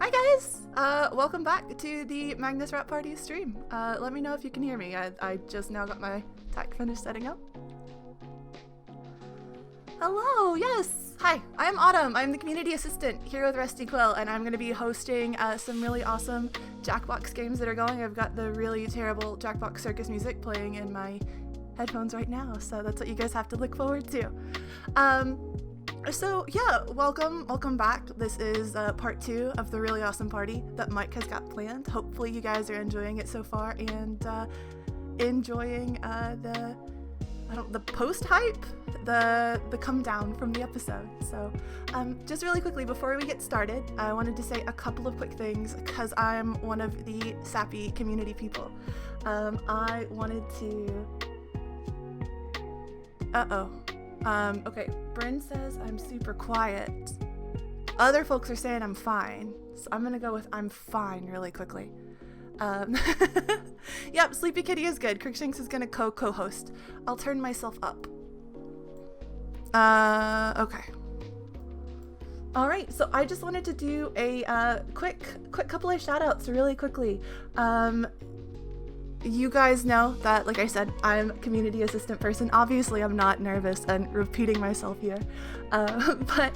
Hi guys! Welcome back to the Magnus Rap Party stream. Let me know if you can hear me. I just now got my tech finished setting up. Hello, yes! Hi, I'm Autumn. I'm the community assistant here with Rusty Quill, and I'm going to be hosting some really awesome Jackbox games that are going. I've got the really terrible Jackbox circus music playing in my headphones right now, so that's what you guys have to look forward to. So yeah, welcome back. This is part 2 of the really awesome party that Mike has got planned. Hopefully you guys are enjoying it so far and enjoying the post hype, the come down from the episode. So just really quickly before we get started, I wanted to say a couple of quick things because I'm one of the sappy community people. I wanted to okay, Bryn says I'm super quiet. Other folks are saying I'm fine, so I'm gonna go with I'm fine really quickly. Yep, Sleepy Kitty is good. Crookshanks is gonna co-host. I'll turn myself up. Okay. Alright, so I just wanted to do a quick couple of shout-outs really quickly. You guys know that, like I said, I'm a community assistant person. Obviously, I'm not nervous and repeating myself here. But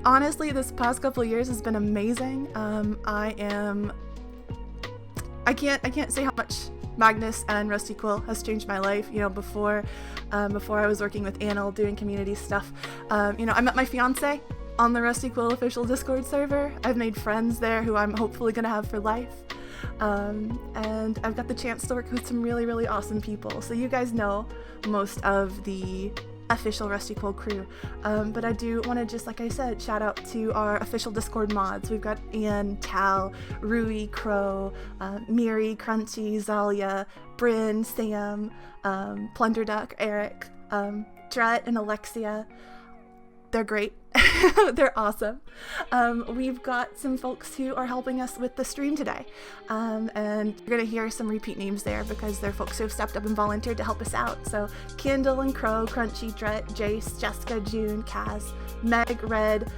honestly, this past couple of years has been amazing. I can't say how much Magnus and Rusty Quill has changed my life. You know, before I was working with Annal doing community stuff. I met my fiance on the Rusty Quill official Discord server. I've made friends there who I'm hopefully gonna have for life. And I've got the chance to work with some really, really awesome people. So you guys know most of the official Rusty Quill crew. But I do want to just, like I said, shout out to our official Discord mods. We've got Ann, Tal, Rui, Crow, Miri, Crunchy, Zalia, Bryn, Sam, Plunderduck, Eric, Dret, and Alexia. They're great. They're awesome. We've got some folks who are helping us with the stream today. And you're going to hear some repeat names there because they're folks who have stepped up and volunteered to help us out. So Kendall and Crow, Crunchy, Dret, Jace, Jessica, June, Kaz, Meg, Red,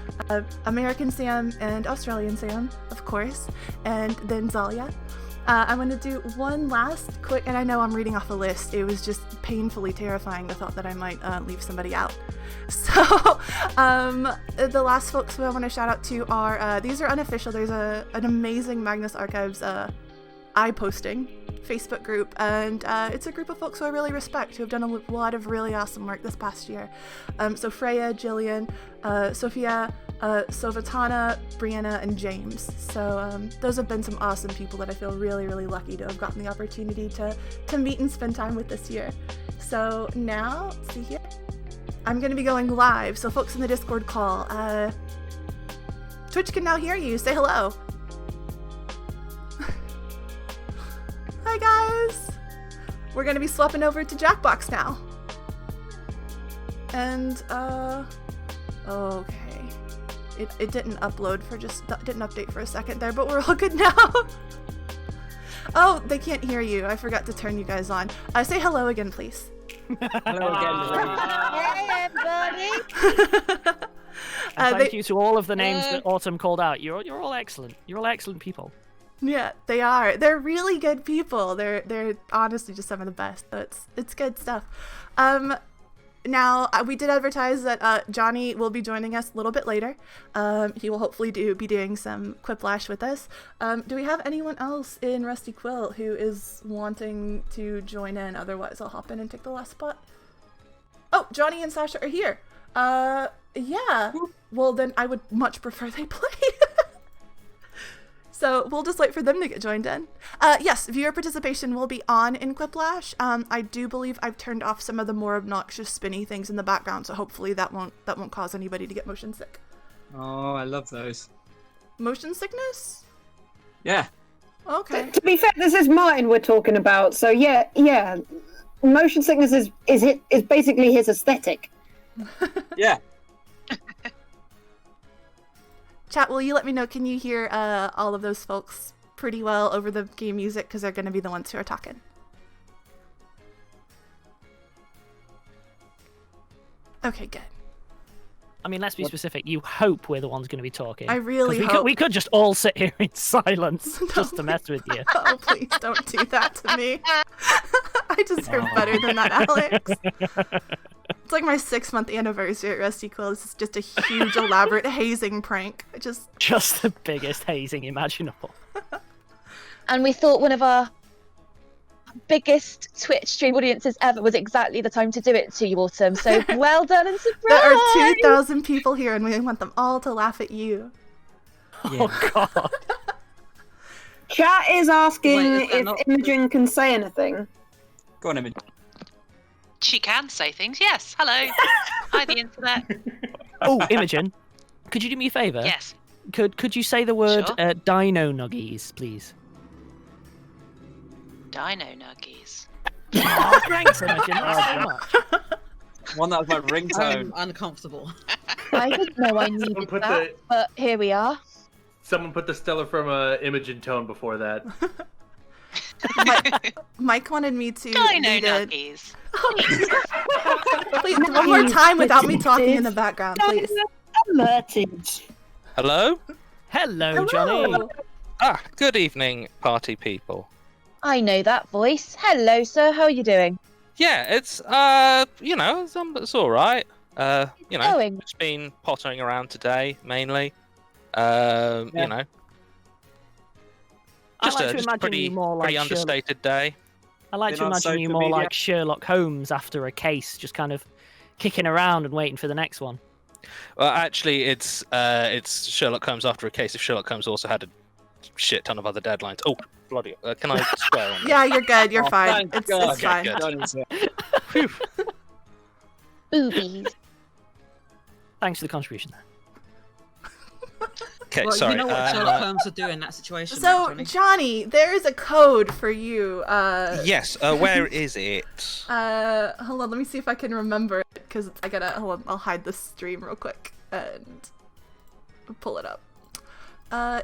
American Sam, and Australian Sam, of course, and then Zalia. I'm going to do one last quick, and I know I'm reading off a list. It was just painfully terrifying the thought that I might leave somebody out. So the last folks who I want to shout out to are, these are unofficial. There's an amazing Magnus Archives iPosting Facebook group, and it's a group of folks who I really respect, who have done a lot of really awesome work this past year. So Freya, Jillian, Sophia, Sovatana, Brianna, and James. So those have been some awesome people that I feel really, really lucky to have gotten the opportunity to meet and spend time with this year. So now, let's see here. I'm going to be going live, so folks in the Discord call. Twitch can now hear you. Say hello. Hi guys! We're going to be swapping over to Jackbox now. And, okay. It didn't upload for didn't update for a second there, but we're all good now. Oh, they can't hear you. I forgot to turn you guys on. Say hello again, please. Hello again. Hey, everybody. Thank you to all of the names that Autumn called out. You're all excellent. You're all excellent people. Yeah, they are. They're really good people. They're honestly just some of the best. So it's good stuff. Now, we did advertise that Jonny will be joining us a little bit later. He will hopefully be doing some Quiplash with us. Do we have anyone else in Rusty Quill who is wanting to join in? Otherwise, I'll hop in and take the last spot. Oh, Jonny and Sasha are here. Yeah. Well, then I would much prefer they play. So we'll just wait for them to get joined in. Yes, viewer participation will be on in Quiplash. I do believe I've turned off some of the more obnoxious spinny things in the background, so hopefully that won't cause anybody to get motion sick. Oh, I love those. Motion sickness? Yeah. Okay. To be fair, this is Martin we're talking about, so yeah. Motion sickness is basically his aesthetic. Yeah. Chat, will you let me know, can you hear all of those folks pretty well over the game music? Because they're going to be the ones who are talking. Okay, good. I mean, let's be specific. You hope we're the ones going to be talking. I really 'Cause hope. we could just all sit here in silence just to mess with you. Oh, please don't do that to me. I deserve better than that, Alex. It's like my 6-month anniversary at Rusty Quill. This is just a huge, elaborate hazing prank. Just the biggest hazing imaginable. And we thought one of our biggest Twitch stream audiences ever was exactly the time to do it to you, Autumn. So well done and surprise! There are 2,000 people here, and we want them all to laugh at you. Oh, God. Chat is asking Wait, is that if not- Imogen can say anything. Go on, Imogen. She can say things, yes. Hello. Hi, the internet. Oh, Imogen, could you do me a favour? Yes. Could you say the word Sure. dino nuggies, please? Dino nuggies. Oh, thanks, Imogen. Thanks so much. One that was my ringtone. I'm uncomfortable. I didn't know I needed put that, but here we are. Someone put the Stellar from Imogen tone before that. Mike wanted me to Dino read it. nuggies. Please, one more time without me talking in the background, please. Alerted. Hello? Hello, Johnny. Ah, good evening, party people. I know that voice. Hello, sir. How are you doing? Yeah, it's, it's alright. Going. Just been pottering around today, mainly. I Just like to a imagine pretty, you more pretty like understated day. I like Been to on imagine you social more media? like Sherlock Holmes after a case, just kind of kicking around and waiting for the next one. Well, actually, it's Sherlock Holmes after a case if Sherlock Holmes also had a shit ton of other deadlines. Oh, bloody! Can I swear on that? Yeah, you're good. You're Oh, fine. thank It's God. fine. good. Johnny's here. Phew. Boobies. Thanks for the contribution. Okay, Well, sorry. you know what Sherlock Holmes would do in that situation, So, right, Johnny? Johnny, there is a code for you. Yes. Where is it? Hold on. Let me see if I can remember it, because I gotta. Hold on. I'll hide the stream real quick and pull it up.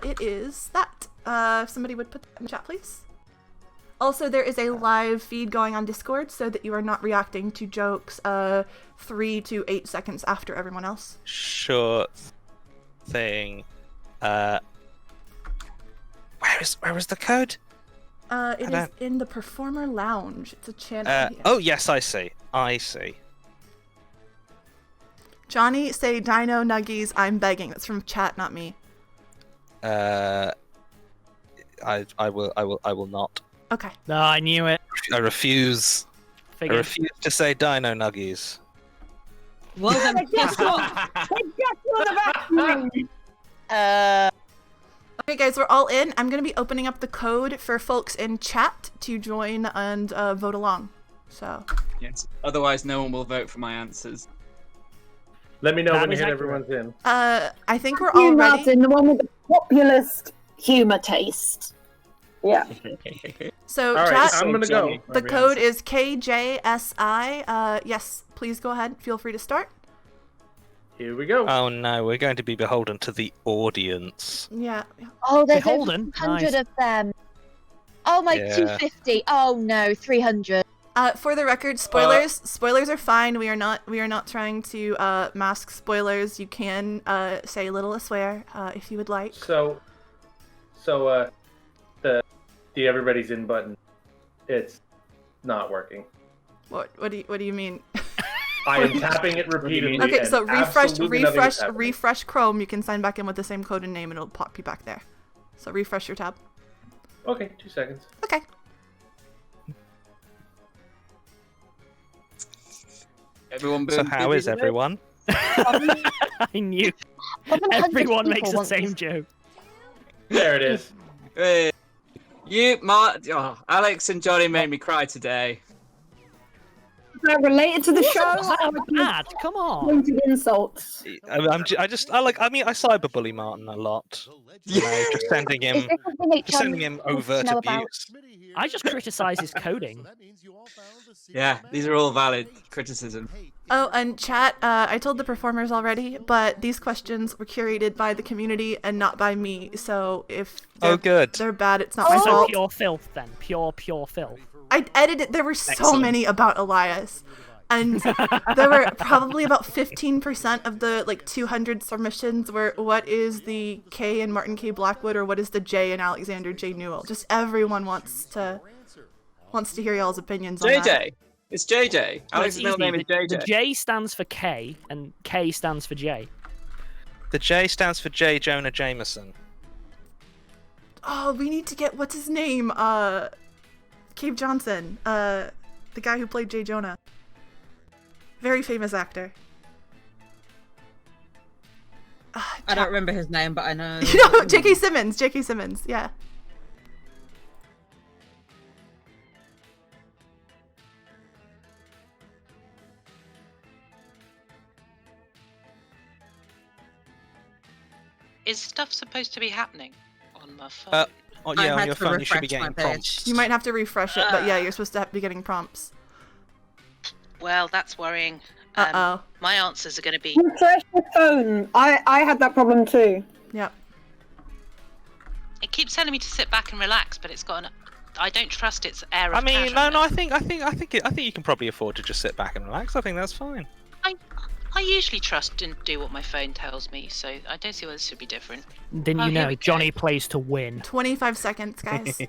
It is that. If somebody would put that in the chat, please. Also, there is a live feed going on Discord so that you are not reacting to jokes 3 to 8 seconds after everyone else. Sure thing. Where is the code? It is don't- in the Performer Lounge. It's a channel here. Oh yes, I see. I see. Johnny, say Dino Nuggies, I'm begging. That's from chat, not me. I will not. Okay. No, I knew it. I refuse. I Figured. refuse to say Dino Nuggies. Well then, guess what? Guess what about me? Okay, guys, we're all in. I'm going to be opening up the code for folks in chat to join and vote along. So, Yes. Otherwise, no one will vote for my answers. Let me know That when you is hit accurate. everyone's in. I think we're You, all ready. Martin, the one with the populist humour taste. Yeah. So, All right, chat, I'm gonna go. the code is KJSI. Yes, please go ahead. Feel free to start. Here we go. Oh no, we're going to be beholden to the audience. Yeah. Oh, there's Beholden. over 100 Nice. of them. Oh my, Yeah. 250. Oh no, 300. For the record, spoilers are fine. We are not trying to mask spoilers. You can say little a swear if you would like. So, the everybody's in button, it's not working. What do you mean? I am tapping it repeatedly. Okay, and so absolutely nothing is happening. refresh Chrome. You can sign back in with the same code and name, and it'll pop you back there. So refresh your tab. Okay, 2 seconds. Okay. Everyone. So how is everyone? I knew. 700 Everyone people makes the want same this. joke. There it is. Hey, Alex and Johnny made me cry today. Is that related to the show? That bad. Come on. Pointed insults. I cyberbully Martin a lot. You know, just sending Is him, this something just sending him HR wants to overt know about? abuse. I just criticize his coding. Yeah, these are all valid criticism. Oh, and chat, I told the performers already, but these questions were curated by the community and not by me. So if Oh, good. they're bad, it's not my So fault. pure filth then. Pure filth. I edited. There were so Excellent. many about Elias. And there were probably about 15% of the like 200 submissions were what is the K in Martin K. Blackwood or what is the J in Alexander J. Newell. Just everyone wants to hear y'all's opinions on that. JJ. It's JJ. Alex's middle name is JJ. The J stands for K, and K stands for J. The J stands for J. Jonah Jameson. Oh, we need to get what's his name? Cave Johnson. The guy who played J. Jonah. Very famous actor. I don't remember his name, but I know. No, J.K. Simmons. J.K. Simmons. Yeah. Is stuff supposed to be happening on my phone? Oh, yeah, I on had your to phone you should be refresh my getting page. prompts. You might have to refresh it, but yeah, you're supposed to be getting prompts. Well, that's worrying. Uh-oh. My answers are going to be... Refresh your phone. I had that problem too. Yep. It keeps telling me to sit back and relax, but it's got an... I don't trust its air of I mean, no, casualness. I think you can probably afford to just sit back and relax. I think that's fine. I usually trust and do what my phone tells me, so I don't see why this should be different. Didn't you here know we go. Johnny plays to win? 25 seconds, guys.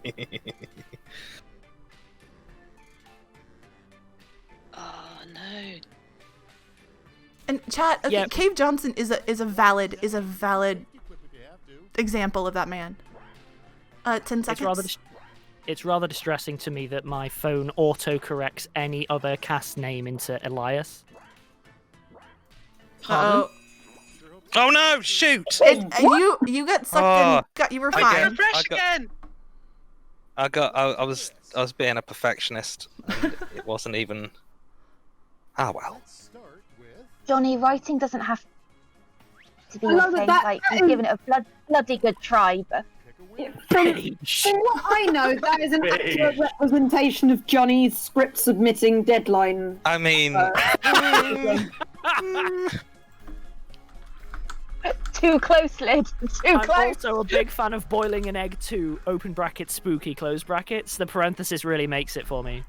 Oh, no. And chat, okay, Yep. Cave Johnson is a valid example of that man. 10 seconds. It's rather distressing to me that my phone auto-corrects any other cast name into Elias. Uh-oh. Oh no! Shoot! You got sucked in. You were fine. Refresh again! I was being a perfectionist, and it wasn't even. Ah well. Johnny, writing doesn't have to be I your love thing. that- Like, you've given it a bloody good try, but From what I know, that is an accurate representation of Johnny's script submitting deadline. I mean, too close, Lid. Too I'm close. also a big fan of boiling an egg too. Open brackets, spooky, close brackets. The parenthesis really makes it for me.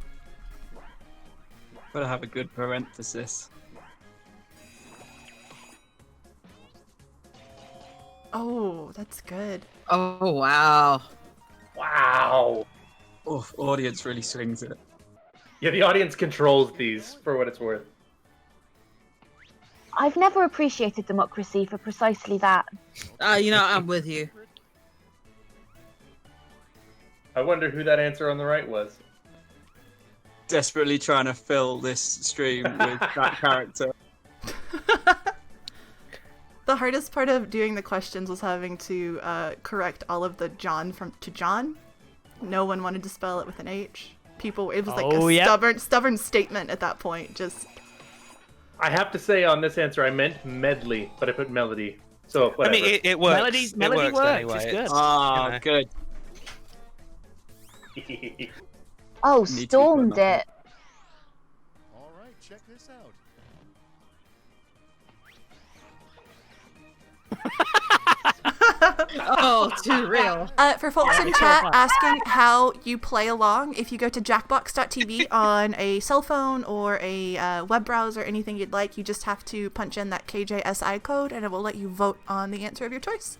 Gotta have a good parenthesis. Oh, that's good. Oh, wow. Wow. Oh, audience really swings it. Yeah, the audience controls these for what it's worth. I've never appreciated democracy for precisely that. You know, I'm with you. I wonder who that answer on the right was. Desperately trying to fill this stream with that character. The hardest part of doing the questions was having to correct all of the John to John. No one wanted to spell it with an H. It was like a stubborn statement at that point. Just. I have to say on this answer, I meant medley, but I put melody. So whatever. I mean, it works. Melody it works works. anyway. It's good. Oh, you know. good. Oh, Need to be stormed put on it. All right, check this out. Oh, too real. For folks in chat asking how you play along, if you go to jackbox.tv on a cell phone or a web browser, anything you'd like, you just have to punch in that KJSI code and it will let you vote on the answer of your choice.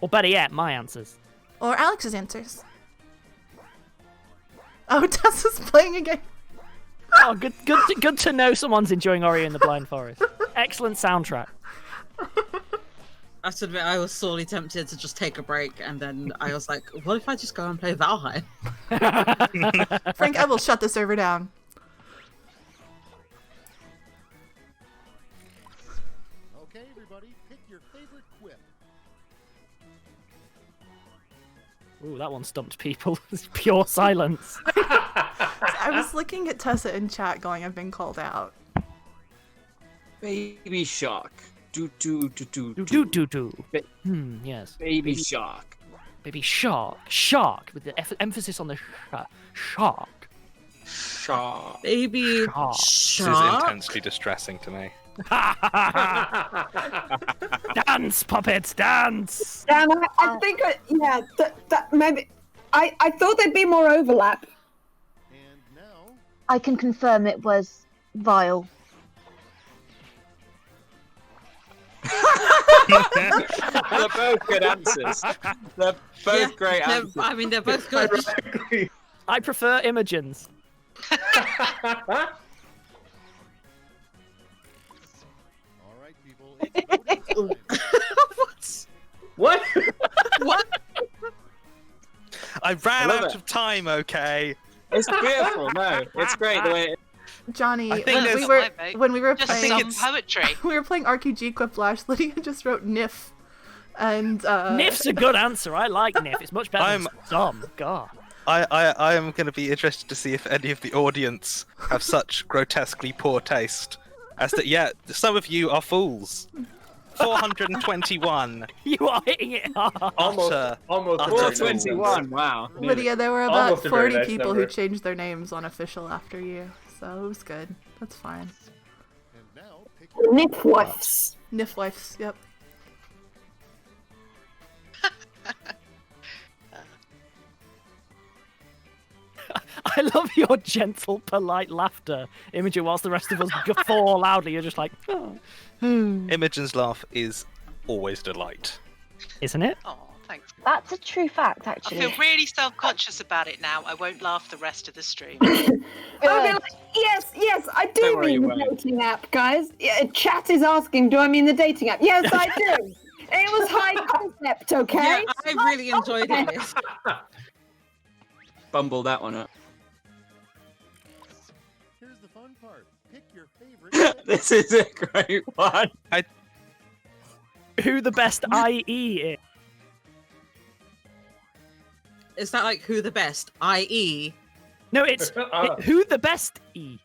Or better yet, my answers. Or Alex's answers. Oh, Tessa's playing again. Oh, good to know someone's enjoying Ori and the Blind Forest. Excellent soundtrack. I have to admit, I was sorely tempted to just take a break, and then I was like, what if I just go and play Valheim? Frank, I will shut the server down. Okay, everybody, pick your favorite quip. Ooh, that one stumped people. It's pure silence. I was looking at Tessa in chat going, I've been called out. Baby Shark. Do. Yes. Baby Shark. Baby shark. Shark, with the emphasis on the shark. Shark. Baby Shark. This is shark? intensely distressing to me. Dance, puppets, dance! Dan, I think, that maybe I thought there'd be more overlap. And now, I can confirm it was vile. They're both good answers. They're both great answers. I mean, they're both good. Ironically. I prefer Imogen's. All right, people. It's voting time. What? What? I ran love out it. of time. Okay. It's beautiful. No, it's great the way. Johnny, I think when there's- we were My vote. when we were Just playing some it's- poetry. we were playing RQG Quiplash, Lydia just wrote Nif, and Nif's a good answer. I like Nif. It's much better than some. God. I am going to be interested to see if any of the audience have such grotesquely poor taste as that. Yeah, some of you are fools. 421. You are hitting it hard. Almost Utter- a utter very nice 421. number. Wow. Lydia, there were Almost about a very 40 nice people number. who changed their names on official after you, so it was good. That's fine. And now, pick your Nipwifes. Nif wives, yep. I love your gentle, polite laughter, Imogen, whilst the rest of us guffaw loudly. You're just like, oh. Imogen's laugh is always delight. Isn't it? Oh, thanks. That's a true fact, I actually. feel really self-conscious about it now. I won't laugh the rest of the stream. I'll be Good. like, yes, I do Don't worry, mean you the won't. dating app, guys. Yeah, chat is asking, do I mean the dating app? Yes, I do. It was high concept, okay? Yeah, I really enjoyed it. Bumble that one up. Here's the fun part. Pick your favorite. This is a great one. Who the best IE is? Is that like who the best? I.e. No, it's who the best E.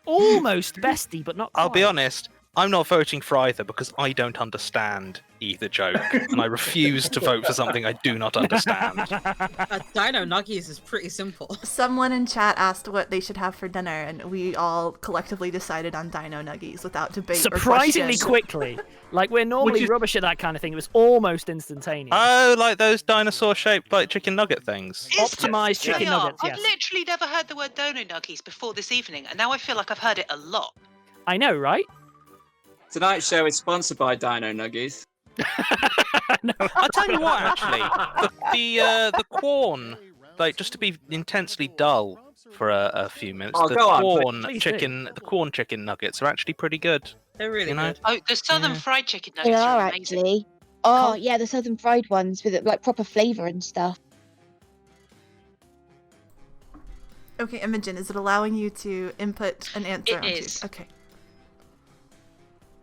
Almost bestie, but not quite. I'll be honest, I'm not voting for either because I don't understand either joke, and I refuse to vote for something I do not understand. Dino Nuggies is pretty simple. Someone in chat asked what they should have for dinner, and we all collectively decided on Dino Nuggies without debate Surprisingly or question. quickly. Like, we're normally is- rubbish at that kind of thing. It was almost instantaneous. Oh, like those dinosaur-shaped like chicken nugget things. Optimized chicken They are. nuggets, yes. I've literally never heard the word dono nuggies before this evening, and now I feel like I've heard it a lot. I know, right? Tonight's show is sponsored by Dino Nuggies. I'll tell you what, actually, the corn, like just to be intensely dull for a few minutes, Oh, the go on, corn please do. chicken, the corn chicken nuggets are actually pretty good. They're really You know? good. Oh, the southern Yeah. fried chicken They nuggets are are amazing. actually. Oh, yeah, the southern fried ones with like proper flavour and stuff. Okay, Imogen, is it allowing you to input an answer? It onto- is. Okay.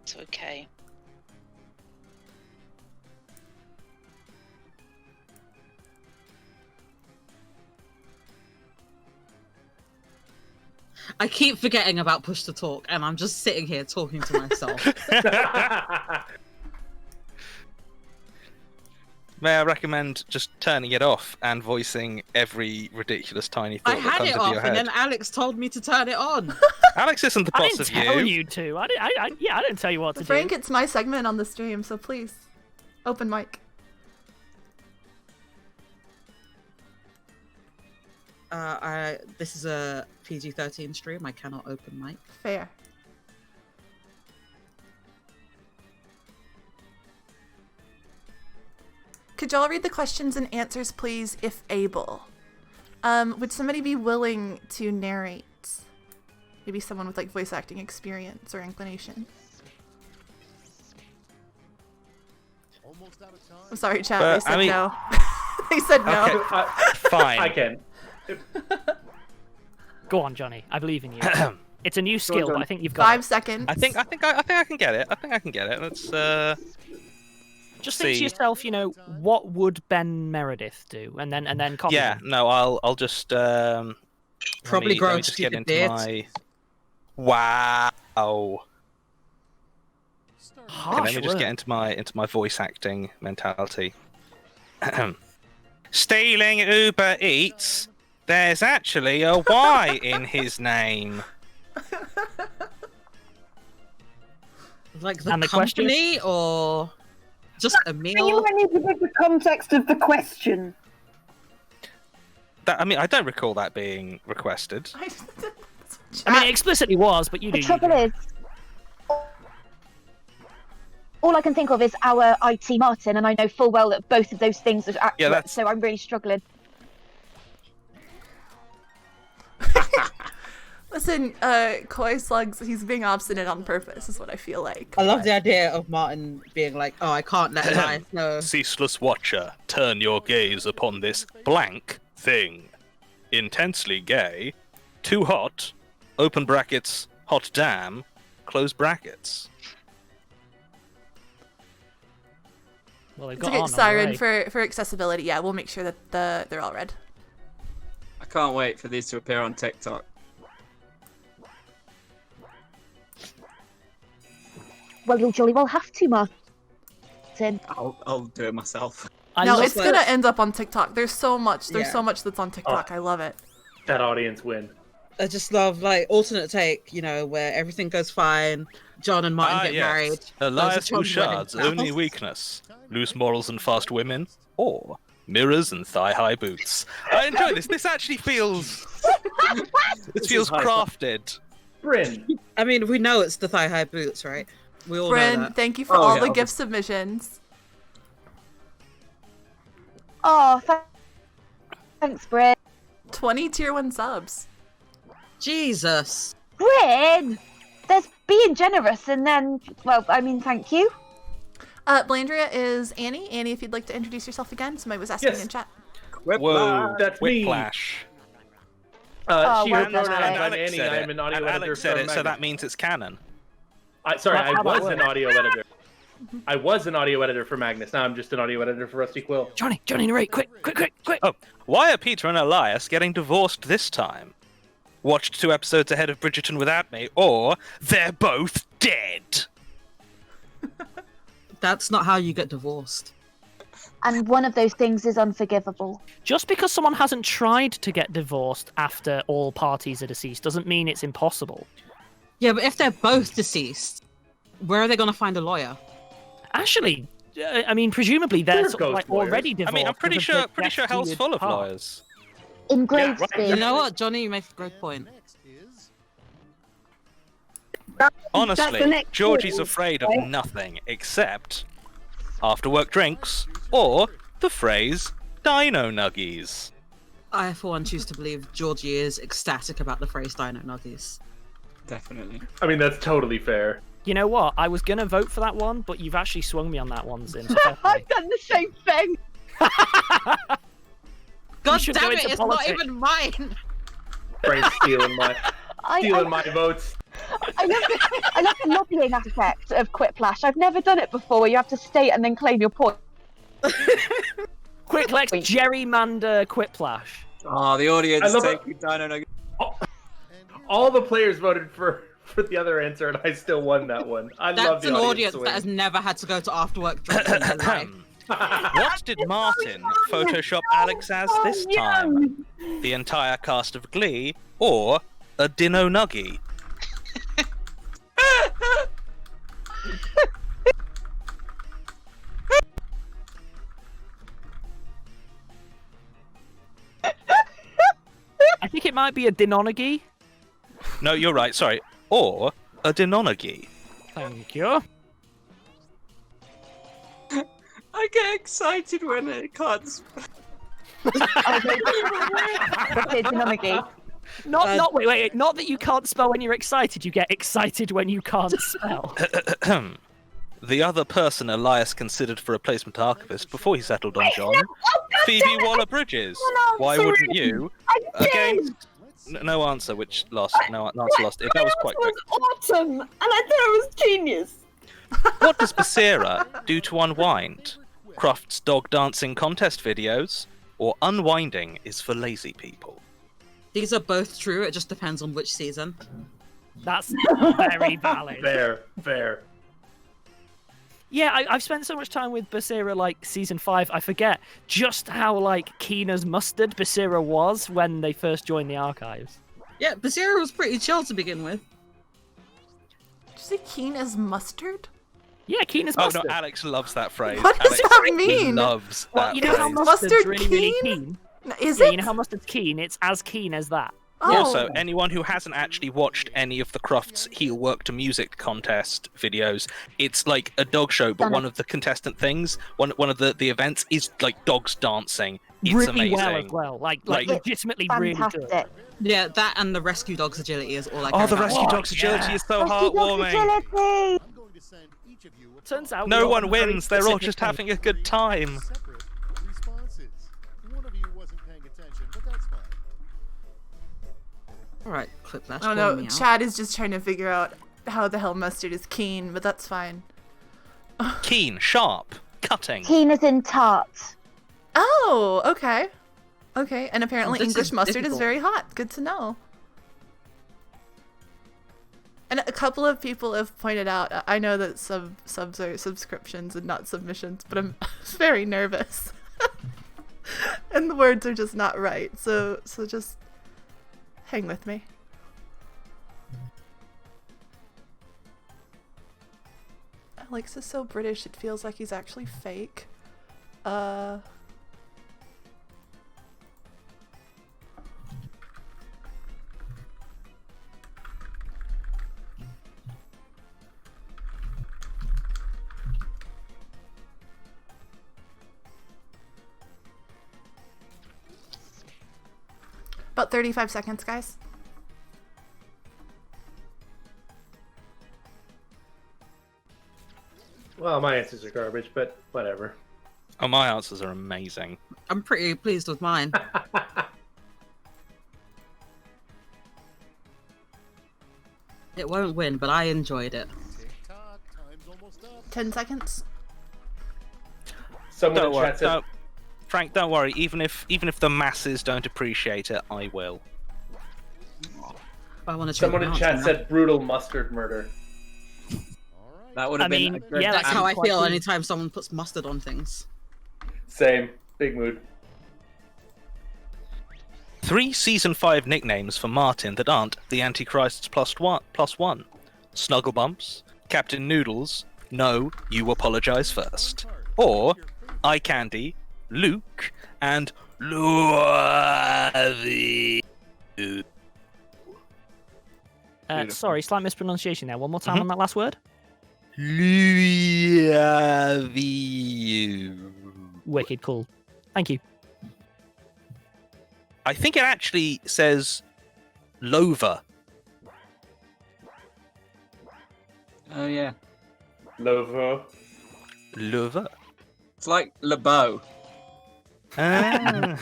It's okay. I keep forgetting about push to talk, and I'm just sitting here talking to myself. May I recommend just turning it off and voicing every ridiculous tiny thought I that had comes it into off, your and head? then Alex told me to turn it on. Alex isn't the I boss didn't of tell you. you to. I didn't tell you what to Frank, do. it's my segment on the stream, so please, open mic. This is a PG-13 stream. I cannot open mic. Fair. Could y'all read the questions and answers, please, if able? Would somebody be willing to narrate? Maybe someone with like voice acting experience or inclination. Almost out of time. I'm sorry, chat. But, They said I mean- no. They said no. Okay, fine. I can. Go on, Johnny. I believe in you. It's a new skill, but I think you've got 5 it. seconds. I think I can get it. I think I can get it. Let's Just think to see. yourself, what would Ben Meredith do, and then copy Yeah, him. no, I'll just Probably let me grow a just get stupid into beard. my. Wow. Start Okay, Harsh let me just word. get into my voice acting mentality. Stealing Uber Eats. There's actually a Y in his name. Like the And the question? company, or just a You meal? might need to give the context of the question. I mean, I don't recall that being requested. I mean, it explicitly was, but you The do. trouble is, all I can think of is our IT Martin, and I know full well that both of those things are accurate, that's- so I'm really struggling. Listen, Koi Slugs, he's being obstinate on purpose, is what I feel like. I love the idea of Martin being like, "Oh, I can't let Elias know." Ceaseless watcher, turn your gaze upon this blank thing. Intensely gay, too hot, open brackets, hot damn, close brackets. Well, they've It's got okay, on Siren, already. for accessibility, yeah, we'll make sure that they're all read. I can't wait for these to appear on TikTok. Well, you'll jolly well have to, Martin. I'll do it myself. No, love it's that- gonna end up on TikTok. There's so much that's on TikTok. Oh. I love it. That audience win. I just love like alternate take, you know, where everything goes fine. John and Martin get married. Elias Those are Bouchard's John's wedding only vows. weakness: loose morals and fast women, or mirrors and thigh-high boots. I enjoy this. This actually feels. This feels high. crafted. Bryn, I mean, we know it's the thigh-high boots, right? We all know Bryn, that. thank you for Oh, all yeah, the I'll gift just- submissions. Oh, thanks, Bryn. 20 tier 1 subs. Jesus. Bryn! There's being generous, and then, well, I mean, thank you. Blandria is Annie. Annie, if you'd like to introduce yourself again. Somebody was asking Yes. in chat. Whoa, That's me. Quiplash. Oh, she well heard done, pronouns. Alex. I'm Annie. I'm an audio and editor Alex said for it, so that Magnus. means it's canon. Sorry, Well, I how about was an work? audio editor. I was an audio editor for Magnus. Now I'm just an audio editor for Rusty Quill. Johnny, narrate, quick. Oh, why are Peter and Elias getting divorced this time? Watched 2 episodes ahead of Bridgerton without me, or they're both dead. That's not how you get divorced. And one of those things is unforgivable. Just because someone hasn't tried to get divorced after all parties are deceased doesn't mean it's impossible. Yeah, but if they're both deceased, where are they going to find a lawyer? Actually, I mean, presumably they're There's sort of, ghost like lawyers. already divorced. I mean, I'm pretty because of the sure Hell's death-dealing full of part. lawyers. In right. Gravesby. You know what, Johnny? You make a great point. Next is That's the Honestly, next Georgie's one, afraid of right? nothing except after work drinks or the phrase Dino Nuggies. I, for one, choose to believe Georgie is ecstatic about the phrase Dino Nuggies. Definitely. I mean, that's totally fair. You know what? I was gonna vote for that one, but you've actually swung me on that one, Zim. So fair play. I've done the same thing. God should go damn it, into it's politics. not even mine! Frank's stealing my I my votes. love the lobbying aspect of Quiplash. I've never done it before where you have to state and then claim your point. Quick, let's gerrymander Quiplash. Oh, the audience I love taking Dino Nuggets. All the players voted for the other answer, and I still won that one. I love That's the an audience swing. that has never had to go to after work drinks in their life. What did Martin Photoshop Alex as this time? The entire cast of Glee or a Dino Nuggie? I think it might be a Dinonagy. No, you're right, sorry. Or a Dinonagy. Thank you. I get excited when it can't. Wait. Not that you can't spell when you're excited. You get excited when you can't spell. The other person Elias considered for replacement archivist before he settled on John, Phoebe Waller-Bridges. Why wouldn't you? Against no answer, which lost. No answer lost. That was quite quick. Autumn, and I thought it was genius. What does Basira do to unwind? Crofts dog dancing contest videos, or unwinding is for lazy people? These are both true, it just depends on which season. That's very valid. Fair. Yeah, I've spent so much time with Basira, like, season 5, I forget just how, like, keen as mustard Basira was when they first joined the archives. Yeah, Basira was pretty chill to begin with. Did you say keen as mustard? Yeah, keen as Oh mustard. no, Alex loves that phrase. What does Alex that mean? Loves Well, that you know how phrase. mustard's Mustard really keen? keen? Is Yeah, it? you know how mustard's keen? It's as keen as that. Oh. Also, anyone who hasn't actually watched any of the Crufts Heel Work to Music contest videos, it's like a dog show, but one of the contestant things, one of the events is like dogs dancing. It's really amazing. well as well. Like legitimately really good. Yeah, that and the rescue dogs agility is all I care Oh, the about. rescue dogs agility is so Rescue dogs heartwarming. agility! I'm going to send each of you a Turns out No we one got very wins. They're all specific just things. having a good time. separate responses. One of you wasn't paying attention, but that's fine. All right, Quiplash. Oh no, Chad is just trying to figure out how the hell mustard is keen, but that's fine. Keen, sharp, cutting. Keen as in tart. Oh, okay. Okay, and apparently This English is mustard is difficult. very hot. Good to know. And a couple of people have pointed out, I know that subs are subscriptions and not submissions, but I'm very nervous. And the words are just not right. So just hang with me. Alex is so British, it feels like he's actually fake. About 35 seconds, guys. Well, my answers are garbage, but whatever. Oh, my answers are amazing. I'm pretty pleased with mine. It won't win, but I enjoyed it. Tick-tock, time's almost up. 10 seconds. Someone Don't in worry, chat said, Frank, don't worry. Even if the masses don't appreciate it, I will. I want to. someone in chat said brutal mustard murder. All right. That would have I been mean, a good yeah, That's how I quite feel good. anytime someone puts mustard on things. Same. Big mood. 3 season 5 nicknames for Martin that aren't the Antichrists plus one. Snugglebumps, Captain Noodles, No, You Apologize First. Or Eye Candy, Luke, and Luavi. Sorry, slight mispronunciation there. One more time on that last word. Luavi. Wicked cool. Thank you. I think it actually says Lova. Oh yeah, Lovo. Lova. it's like LeBeau. Ah.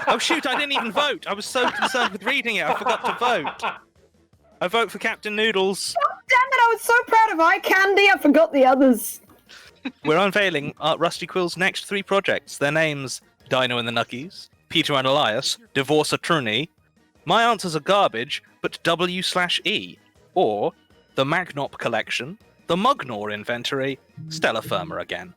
Oh shoot, I didn't even vote. I was so concerned with reading it, I forgot to vote. I vote for Captain Noodles. Oh, damn it, I was so proud of Eye Candy, I forgot the others. We're unveiling Rusty Quill's next 3 projects. Their names, Dino and the Nuckies, Peter and Elias, Divorce Attorney. My answers are garbage, but W/E. Or the Magnop Collection, the Mugnor Inventory, Stella Firma again.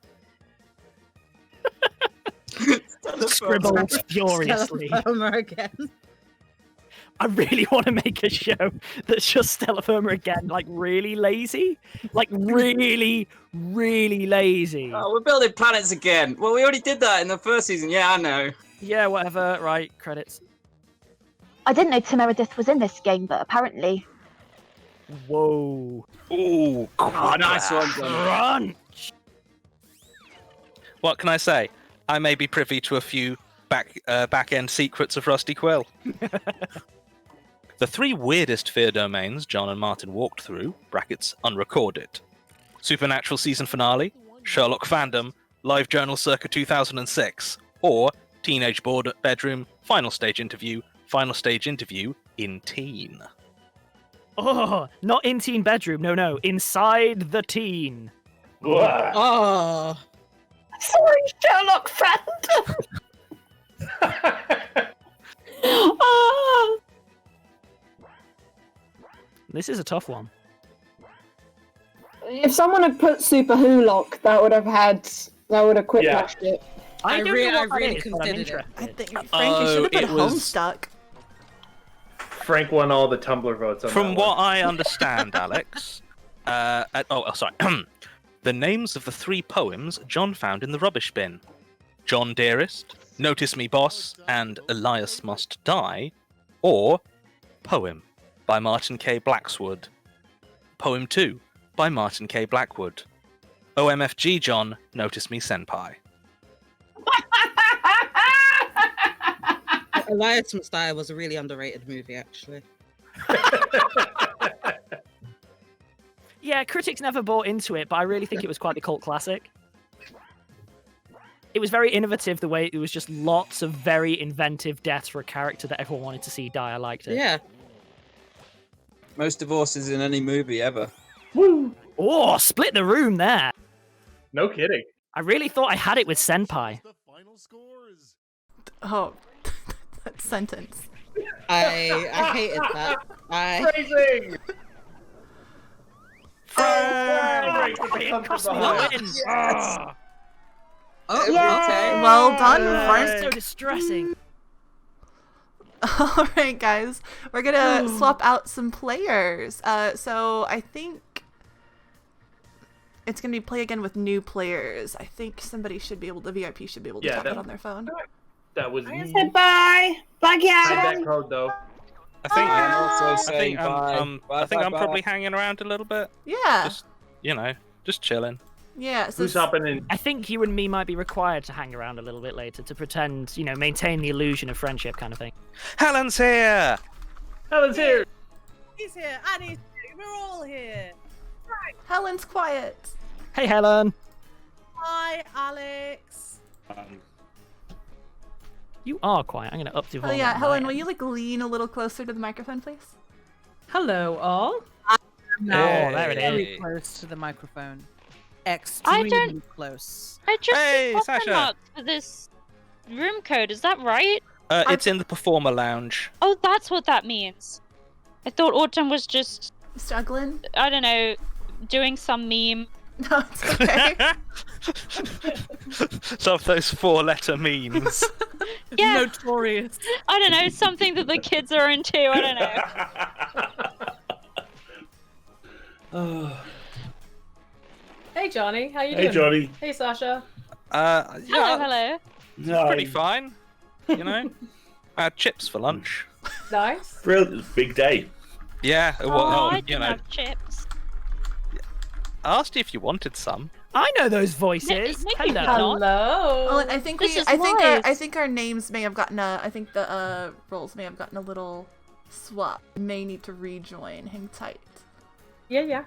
Scribbled furiously. Stella again. I really want to make a show that's just Stella Firma again, like really lazy, like really, really lazy. Oh, we're building planets again. Well, we already did that in the first season. Yeah, I know. Yeah, whatever. Right, credits. I didn't know Tim Meredith was in this game, but apparently. Whoa. Ooh, Oh, nice one, Jonny. Crunch. What can I say? I may be privy to a few back-end secrets of Rusty Quill. The 3 weirdest fear domains John and Martin walked through, brackets unrecorded. Supernatural season finale, Sherlock fandom, live journal circa 2006, or teenage bedroom, final stage interview in teen. Oh, not in teen bedroom. No, inside the teen. Wah. Oh, Sorry, Sherlock Phantom. Ah. This is a tough one. If someone had put Super Hulock, that would have Quiplashed it. I don't know what that really is, but I'm considered it. interested. I think, Frank, you should have put it was- Homestuck. Frank won all the Tumblr votes on From that what one. I understand, Alex, sorry. The names of the 3 poems John found in the rubbish bin. John Dearest, Notice Me Boss, and Elias Must Die, Or Poem by Martin K. Blackswood. Poem 2 by Martin K. Blackwood. OMFG John, notice me senpai. Elias Mustaya was a really underrated movie, actually. Yeah, critics never bought into it, but I really think it was quite the cult classic. It was very innovative the way it was just lots of very inventive deaths for a character that everyone wanted to see die. I liked it. Yeah. Most divorces in any movie ever. Woo! Oh, split the room there. No kidding. I really thought I had it with Senpai. The final scores. Oh, that sentence. I hated that. Phrasing! Oh, Yeah. okay. Well done, It's so Frank. distressing. All right, guys, we're gonna swap out some players. So I think it's gonna be play again with new players. I think somebody should be able, the VIP should be able to tap it on their phone. That was Said bye. Bye, Hide guys. that code though. I think also I saying think bye. I'm probably hanging around a little bit. Yeah, Just chilling. yeah. So Who's hopping in? I think you and me might be required to hang around a little bit later to pretend, maintain the illusion of friendship kind of thing. Helen's here! Helen's here! He's here, and he's here. We're all here. Helen's quiet. Hey, Helen. Hi, Alex. You are quiet. I'm going to up the Oh volume. yeah, on Helen, my will end. you lean a little closer to the microphone, please? Hello, all. Oh, there it is. Very close to the microphone. Extremely close. I just Hey, see question Sasha. marks for this room code. Is that right? It's in the performer lounge. Oh, that's what that means. I thought Autumn was just, Struggling? I don't know, doing some meme. No, it's okay. Some of those 4-letter memes. Yeah, Notorious. I don't know, something that the kids are into. I don't know. Hey Johnny, how you doing? Hey, Johnny. Hey Sasha. Hello. No, Pretty fine. I had chips for lunch. Nice. Big day. Yeah, Oh, well, I didn't have chips. I asked you if you wanted some. I know those voices. Maybe Hello. Hello. Well, I think This is I wise. think our names may have gotten I think the roles may have gotten a little swap. May need to rejoin. Hang tight. Yeah.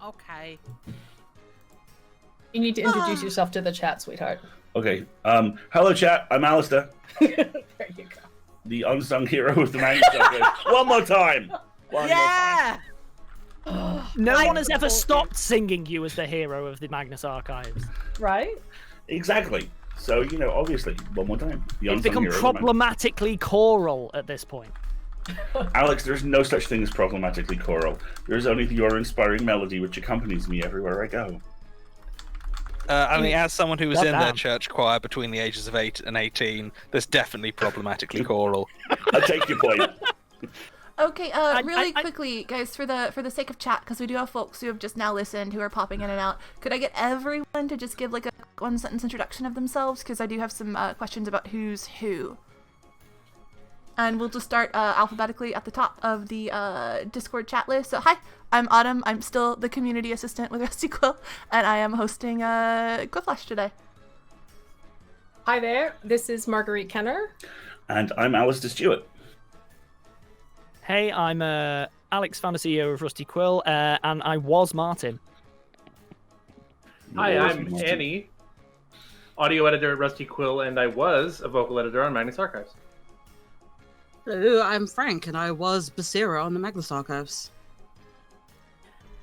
Okay. You need to introduce yourself to the chat, sweetheart. Okay. Hello, chat. I'm Alistair, There you go. the unsung hero of the Magnus Jackbox. One more time. One more time. No one has ever stopped singing you as the hero of the Magnus Archives. Right? Exactly. So, obviously, one more time. The It's unsung become hero of the Magnus- problematically choral at this point. Alex, there's no such thing as problematically choral. There is only your inspiring melody which accompanies me everywhere I go. As someone who was God in their damn. church choir between the ages of 8 and 18, there's definitely problematically choral. I take your point. Okay, really quickly, guys, for the sake of chat, because we do have folks who have just now listened who are popping in and out. Could I get everyone to just give like a one-sentence introduction of themselves? Because I do have some questions about who's who. And we'll just start alphabetically at the top of the Discord chat list. So, hi, I'm Autumn. I'm still the community assistant with Rusty Quill, and I am hosting Quiplash today. Hi there. This is Marguerite Kenner. And I'm Alistair Stewart. Hey, I'm Alex, founder CEO of Rusty Quill, and I was Martin. Hi, I'm Annie, audio editor at Rusty Quill, and I was a vocal editor on Magnus Archives. Hello, I'm Frank, and I was Basira on the Magnus Archives.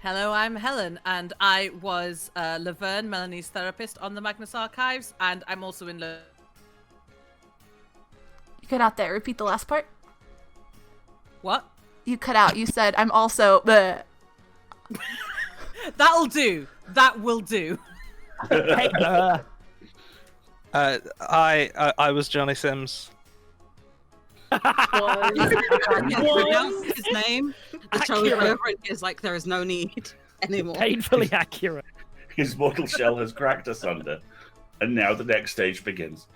Hello, I'm Helen, and I was Laverne, Melanie's therapist on the Magnus Archives, and I'm also in You cut out there. Repeat the last part. What? You cut out. You said, I'm also the... That'll do. That will do. Hey, I was Johnny Sims. Pronounce his name. The show is Accurate. over and is like there is no need anymore. Painfully accurate. His mortal shell has cracked asunder, and now the next stage begins.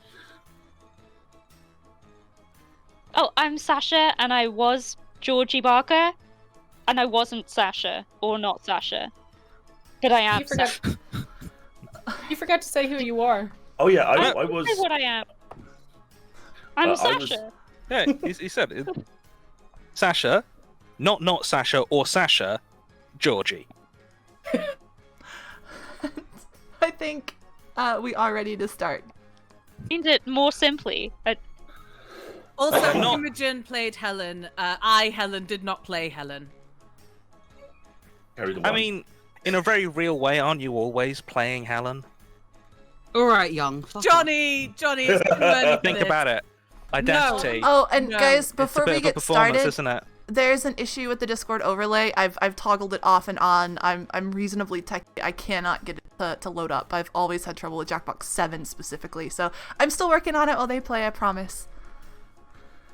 Oh, I'm Sasha, and I was Georgie Barker, and I wasn't Sasha, or not Sasha. But I am Sasha. You forgot to say who you are. Oh yeah, I This was. is what I am. I'm I Sasha. was- Yeah, he said it. Sasha, not Sasha or Sasha, Georgie. I think we are ready to start. Means it more simply. Also, Not- Imogen played Helen. I, Helen, did not play Helen. Carry the I one. mean, in a very real way, aren't you always playing Helen? All right, young. Fuck Johnny, it's too early for Think this. about it. Identity. Oh, and No. guys, It's a before bit we of a get performance, started, isn't it? there's an issue with the Discord overlay. I've toggled it off and on. I'm reasonably techy. I cannot get it to load up. I've always had trouble with Jackbox 7 specifically, so I'm still working on it while they play. I promise.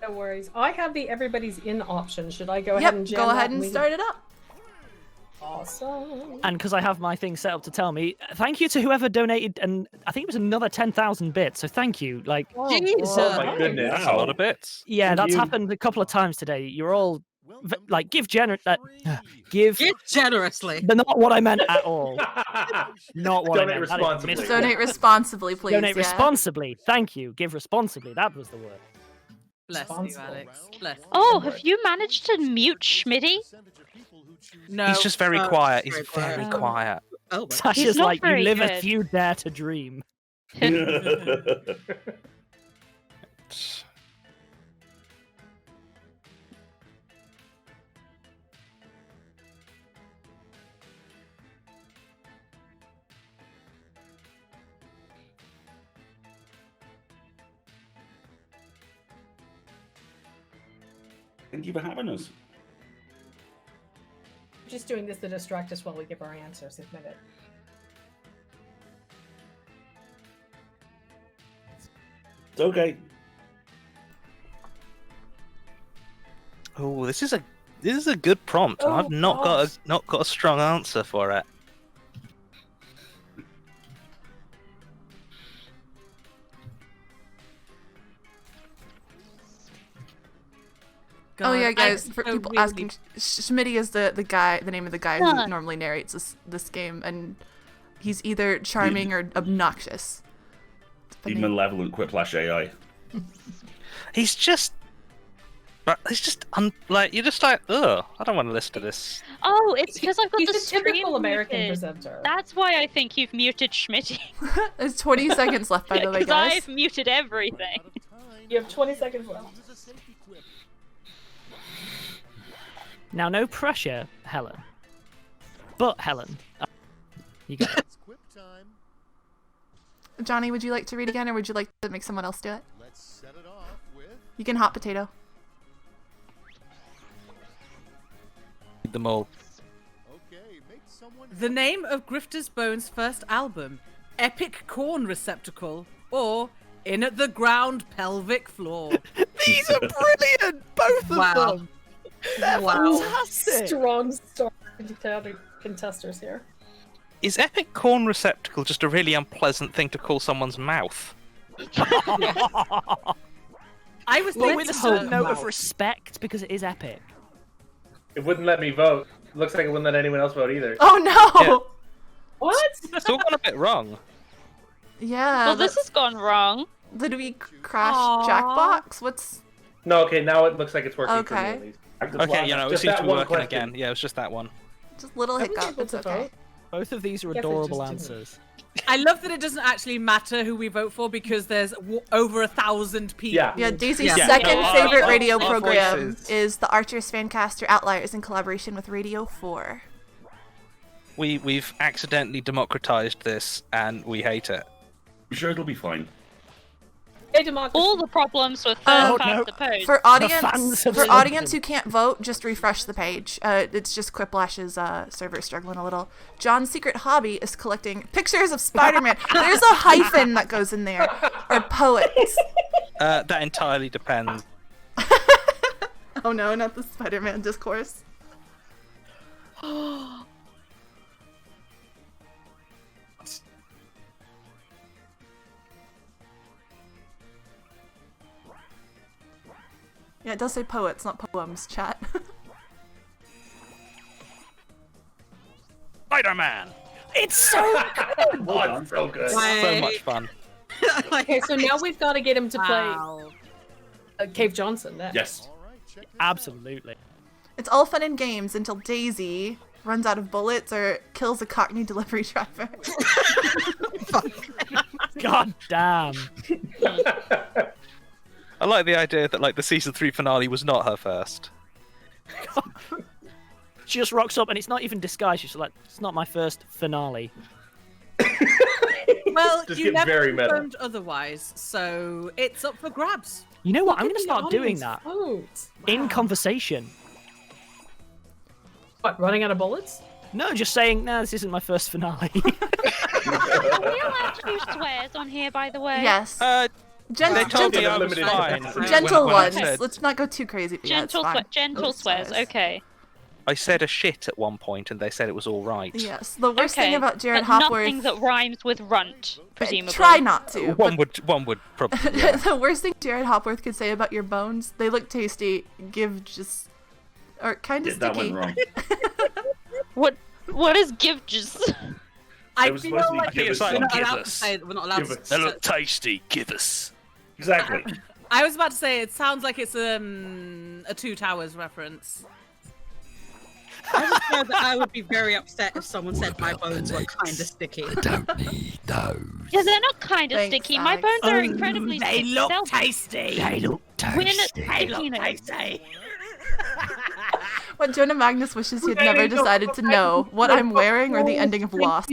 No worries. I have the everybody's in option. Should I go ahead Yep, and jam go that ahead and we- start it up. Awesome. And because I have my thing set up to tell me, thank you to whoever donated, and I think it was another 10,000 bits. So thank you. Like, Jesus. Oh my goodness. That's a lot of bits. yeah, Thank that's you. happened a couple of times today. You're all like, give generously. But not what I meant at all. Not what Donate I meant. That is responsibly. mis- Donate responsibly, please. Donate yeah. responsibly. Thank you. Give responsibly. That was the word. Bless you, Alex. Bless you. Oh, have you managed to mute Schmitty? No. He's just very quiet. He's very very quiet. quiet. Oh, Sasha's not like, you very live good. if you dare to dream. Thank you for having us. Just doing this to distract us while we give our answers. Admit it. It's okay. Oh, this is a good prompt. and Oh, I've not got a strong answer for it. Oh yeah, God, guys. I'm For so people really- asking, Schmitty is the guy, the name of the guy Huh. who normally narrates this game, and he's either charming or obnoxious. The Depending- malevolent Quiplash AI. He's just. But he's just like you're just like, ugh, I don't want to listen to this. Oh, it's because I've got He's the a typical stream American muted. presenter. That's why I think you've muted Schmitty. There's 20 seconds left, by the way, Because guys. I've muted everything. You have 20 seconds left. Now, no pressure, Helen. But Helen, you go. Quip time. Johnny, would you like to read again, or would you like to make someone else do it? Let's set it off with You can hot potato. Read them all. okay, make someone The name of Grifter's Bones' first album, Epic Corn Receptacle, or In at the Ground Pelvic Floor. These are brilliant, both of Wow. them. They're Wow. fantastic. Strong start contesters here. Is Epic Corn Receptacle just a really unpleasant thing to call someone's mouth? I was Well, thinking with a certain note of mouth. respect, because it is epic. It wouldn't let me vote. Looks like it wouldn't let anyone else vote either. Oh no! What? Still gone a bit wrong. Yeah. Well, this has gone wrong. Did we crash Aw. Jackbox? What's? No, okay, now it looks like it's working for me Okay. at least. Okay, you know, it Just seems that to be one working question. again. Yeah, it was just that one. Just little I was hiccup. able It's to okay. vote. Both of these are Guess I adorable just didn't. answers. I love that it doesn't actually matter who we vote for because there's over 1,000 people. Yeah. Yeah, Daisy's Yeah. second Yeah. favorite Our- radio our program voices. is the Archers Fancaster Outliers in collaboration with Radio 4. We've accidentally democratized this, and we hate it. I'm sure it'll be fine. Hey, democracy. All the problems with Oh, first past no. the post. For fans audience, have for spoken. audience who can't vote, just refresh the page. It's just Quiplash's server struggling a little. John's secret hobby is collecting pictures of Spider-Man. There's a hyphen that goes in there. Or poets. That entirely depends. Oh no, not the Spider-Man discourse. Yeah, it does say poets, not poems, chat. Spider-Man! It's so good! Oh, it's so good. So much fun. Okay, so now we've got to get him to Wow. play Cave Johnson next. Yes. Absolutely. It's all fun and games until Daisy runs out of bullets or kills a Cockney delivery driver. God damn. I like the idea that like the season 3 finale was not her first. She just rocks up and it's not even disguised. She's like, it's not my first finale. Well, Just you get never very meta. confirmed otherwise, so it's up for grabs. You know what? Look I'm at going to the start doing audience that vote. in Wow. conversation. What, running out of bullets? No, just saying, no, this isn't my first finale. Are we allowed to use swears on here, by the way? Yes. They told me I was Limited. fine. Gentle when I ones. said- Let's not go too crazy. But yeah, it's fine. Gentle swears, okay. I said a shit at one point, and they said it was all right. Yes. The worst Okay, thing about Jared but Hopworth. nothing that rhymes with runt, presumably. Try not to. One would probably. Yeah. The worst thing Jared Hopworth could say about your bones, they look tasty, give just, or kind of Did that sticky. one wrong. What is give just? I It was feel supposed to be like give us we're some. not Give allowed to us. say we're not allowed Give to. us. They look tasty. Give us. Exactly. I was about to say it sounds like it's a Two Towers reference. I just know that I would be very upset if someone said my bones were kind of sticky. Don't need those. Yeah, they're not kind of Thanks, sticky. My Alex. bones are incredibly They sticky. look They'll tasty. They look win at tasty. stickiness. What Jonah Magnus wishes he had never decided to know, what I'm wearing or the ending of Lost.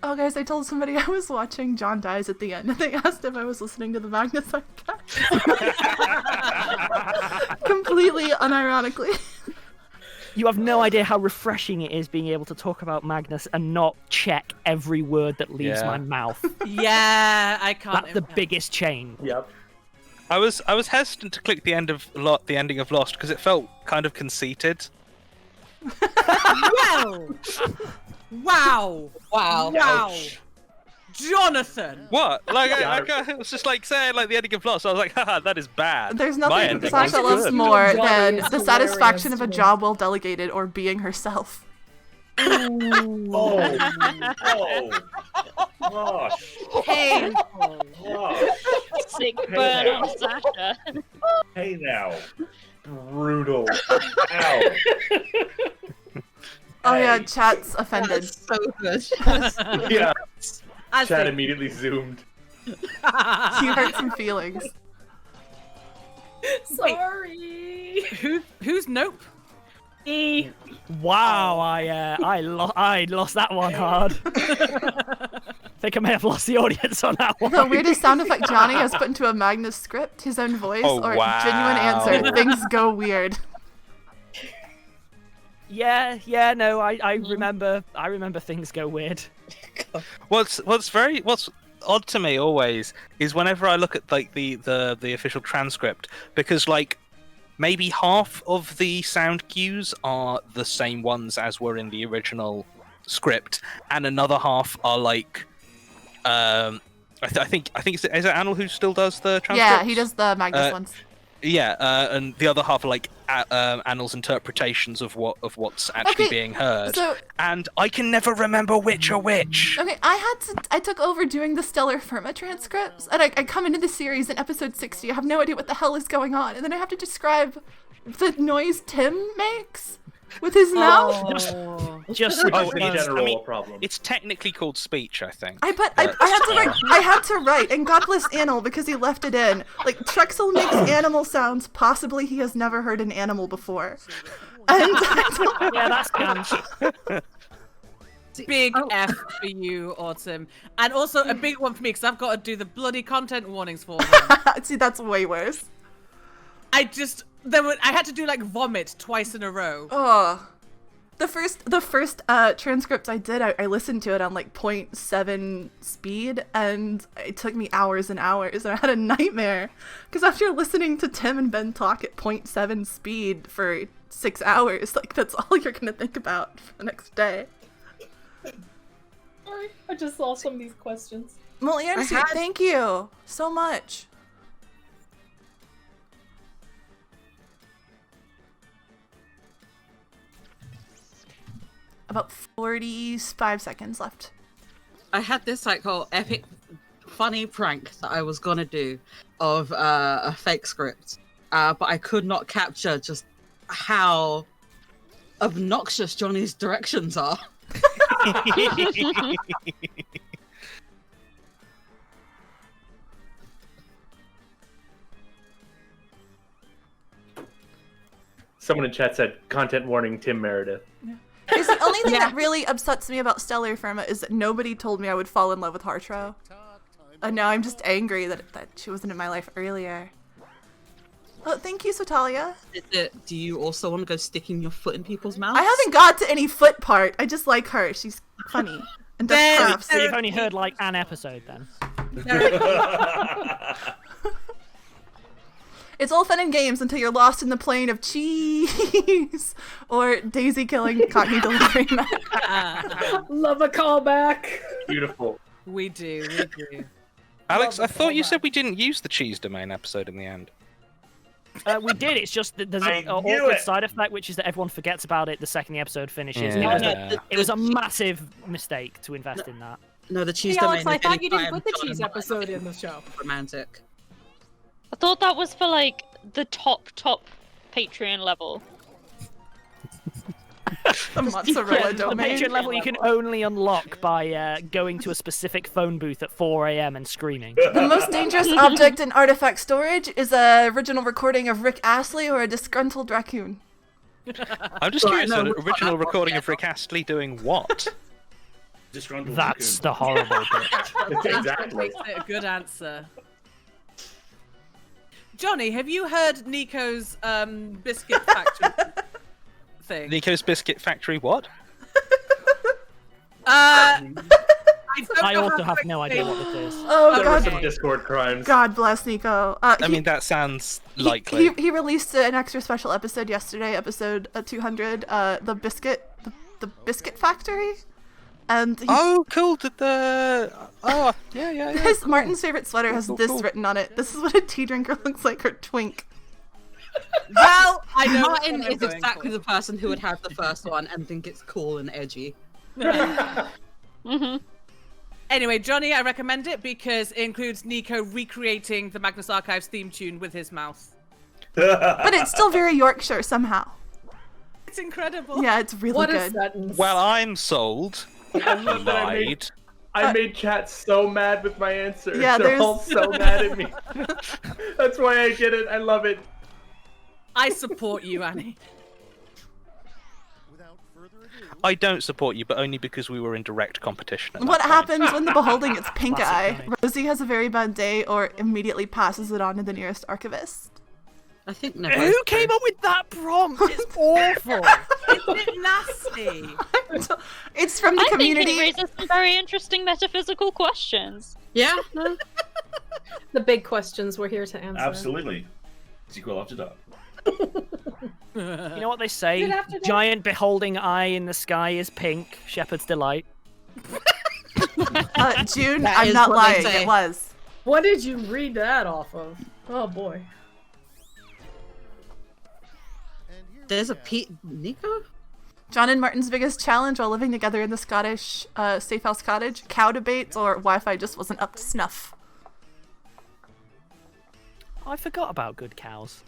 Oh guys, I told somebody I was watching John Dies at the end, and they asked if I was listening to the Magnus Archive. Completely unironically. You have no idea how refreshing it is being able to talk about Magnus and not check every word that leaves Yeah. my mouth. Yeah, I can't. That's the biggest change. Yep. I was hesitant to click the ending of Lost because it felt kind of conceited. Well, wow, Wow. wow, Jonathan. What? Like, Yeah. it was just like saying like the ending of Lost. I was like, haha, that is bad. There's My nothing ending Sasha was loves good. more Johnny than is the satisfaction of a hilarious. job well delegated or being herself. Oh. Gosh. Painful. Gosh. Sick burn on Sasha. Hey now. Brutal. Ow. Oh yeah, Hey. chat's offended. That's so good. Yeah. As Chat they- immediately zoomed. You hurt some feelings. Sorry. Who's nope? Wow, I lost that one hard. Think I may have lost the audience on that one. The weirdest sound effect Johnny has put into a Magnus script, his own voice, Oh, or wow. genuine answer. Things go weird. Yeah, no, I remember things go weird. What's odd to me always is whenever I look at like the official transcript, because like maybe half of the sound cues are the same ones as were in the original script, and another half are like I think is it Anil who still does the transcripts? Yeah, he does the Magnus ones. Yeah, and the other half are like Anil's interpretations of what's actually Okay, being heard, so- and I can never remember which are which. Okay, I took over doing the Stellar Firma transcripts, and I come into the series in episode 60, I have no idea what the hell is going on, and then I have to describe the noise Tim makes with his mouth. Just It's in general a problem. It's technically called speech, I think. I had to write, and God bless Anil because he left it in. Like, Trexel makes animal sounds, possibly he has never heard an animal before. And yeah, that's cans. Big F for you, Autumn. And also a big one for me because I've got to do the bloody content warnings for them. See, that's way worse. I had to do like vomit twice in a row. Oh. The first transcripts I did, I listened to it on like 0.7 speed, and it took me hours and hours, and I had a nightmare. Because after listening to Tim and Ben talk at 0.7 speed for 6 hours, like that's all you're gonna think about for the next day. Sorry, I just saw some of these questions. Well, yeah, thank you so much. About 45 seconds left. I had this like whole epic, funny prank that I was gonna do of a fake script, but I could not capture just how obnoxious Johnny's directions are. Someone in chat said, content warning, Tim Meredith. It's the only thing that really upsets me about Stellar Firma is that nobody told me I would fall in love with Hartro. And now I'm just angry that she wasn't in my life earlier. Oh, thank you, Sotalia. Do you also want to go sticking your foot in people's mouths? I haven't got to any foot part. I just like her. She's funny. And does crafts. So you've only heard like an episode then. It's all fun and games until you're lost in the plane of cheese or Daisy killing Cockney delivering that. Love a callback. Beautiful. We do. Alex, I thought you said we didn't use the cheese domain episode in the end. We did. It's just that there's an awkward side effect, which is that everyone forgets about it the second the episode finishes. Yeah. It was a massive mistake to invest in that. No, the cheese Hey, domain. Alex, I thought you didn't anytime put the John cheese and episode in the show. Romantic. I thought that was for like the top Patreon level. The mozzarella The domain. Patreon level you can only unlock by going to a specific phone booth at 4 a.m. and screaming. The most dangerous object in artifact storage is a original recording of Rick Astley or a disgruntled raccoon. I'm just curious, an original recording of Rick Astley doing what? Disgruntled That's the horrible bit. Exactly. Makes it a good answer. Johnny, have you heard Nico's biscuit factory thing? Nico's Biscuit Factory what? I also have no idea what this is. Oh, There God. were some Discord crimes. God bless Nico. I mean, that sounds likely. He released an extra special episode yesterday, episode 200, the Biscuit Factory. And oh, cool! Yeah. His Martin's favorite sweater has this written on it. This is what a tea drinker looks like, or twink. Well, I know Martin is exactly the person who would have the first one and think it's cool and edgy. Anyway, Johnny, I recommend it because it includes Nico recreating the Magnus Archives theme tune with his mouth. But it's still very Yorkshire somehow. It's incredible. Yeah, it's really good. Well, I'm sold. I love that I made chat so mad with my answer. Yeah, They're all so mad at me. That's why I get it. I love it. I support you, Annie. I don't support you, but only because we were in direct competition. at What that point. happens when the beholding gets pink Classic eye? Johnny. Rosie has a very bad day or immediately passes it on to the nearest archivist. I think Who came up with that prompt? It's awful. Isn't it nasty? It's from the I community. think it raises some very interesting metaphysical questions. Yeah. The big questions we're here to answer. Absolutely. Sequel after dark. You know what they say? Giant beholding eye in the sky is pink. Shepherd's delight. June, That I'm is not what they lying. say. It was. What did you read that off of? Oh boy. There's a Nico? John and Martin's biggest challenge while living together in the Scottish safe house cottage: cow debates or Wi-Fi just wasn't up to snuff. I forgot about good cows.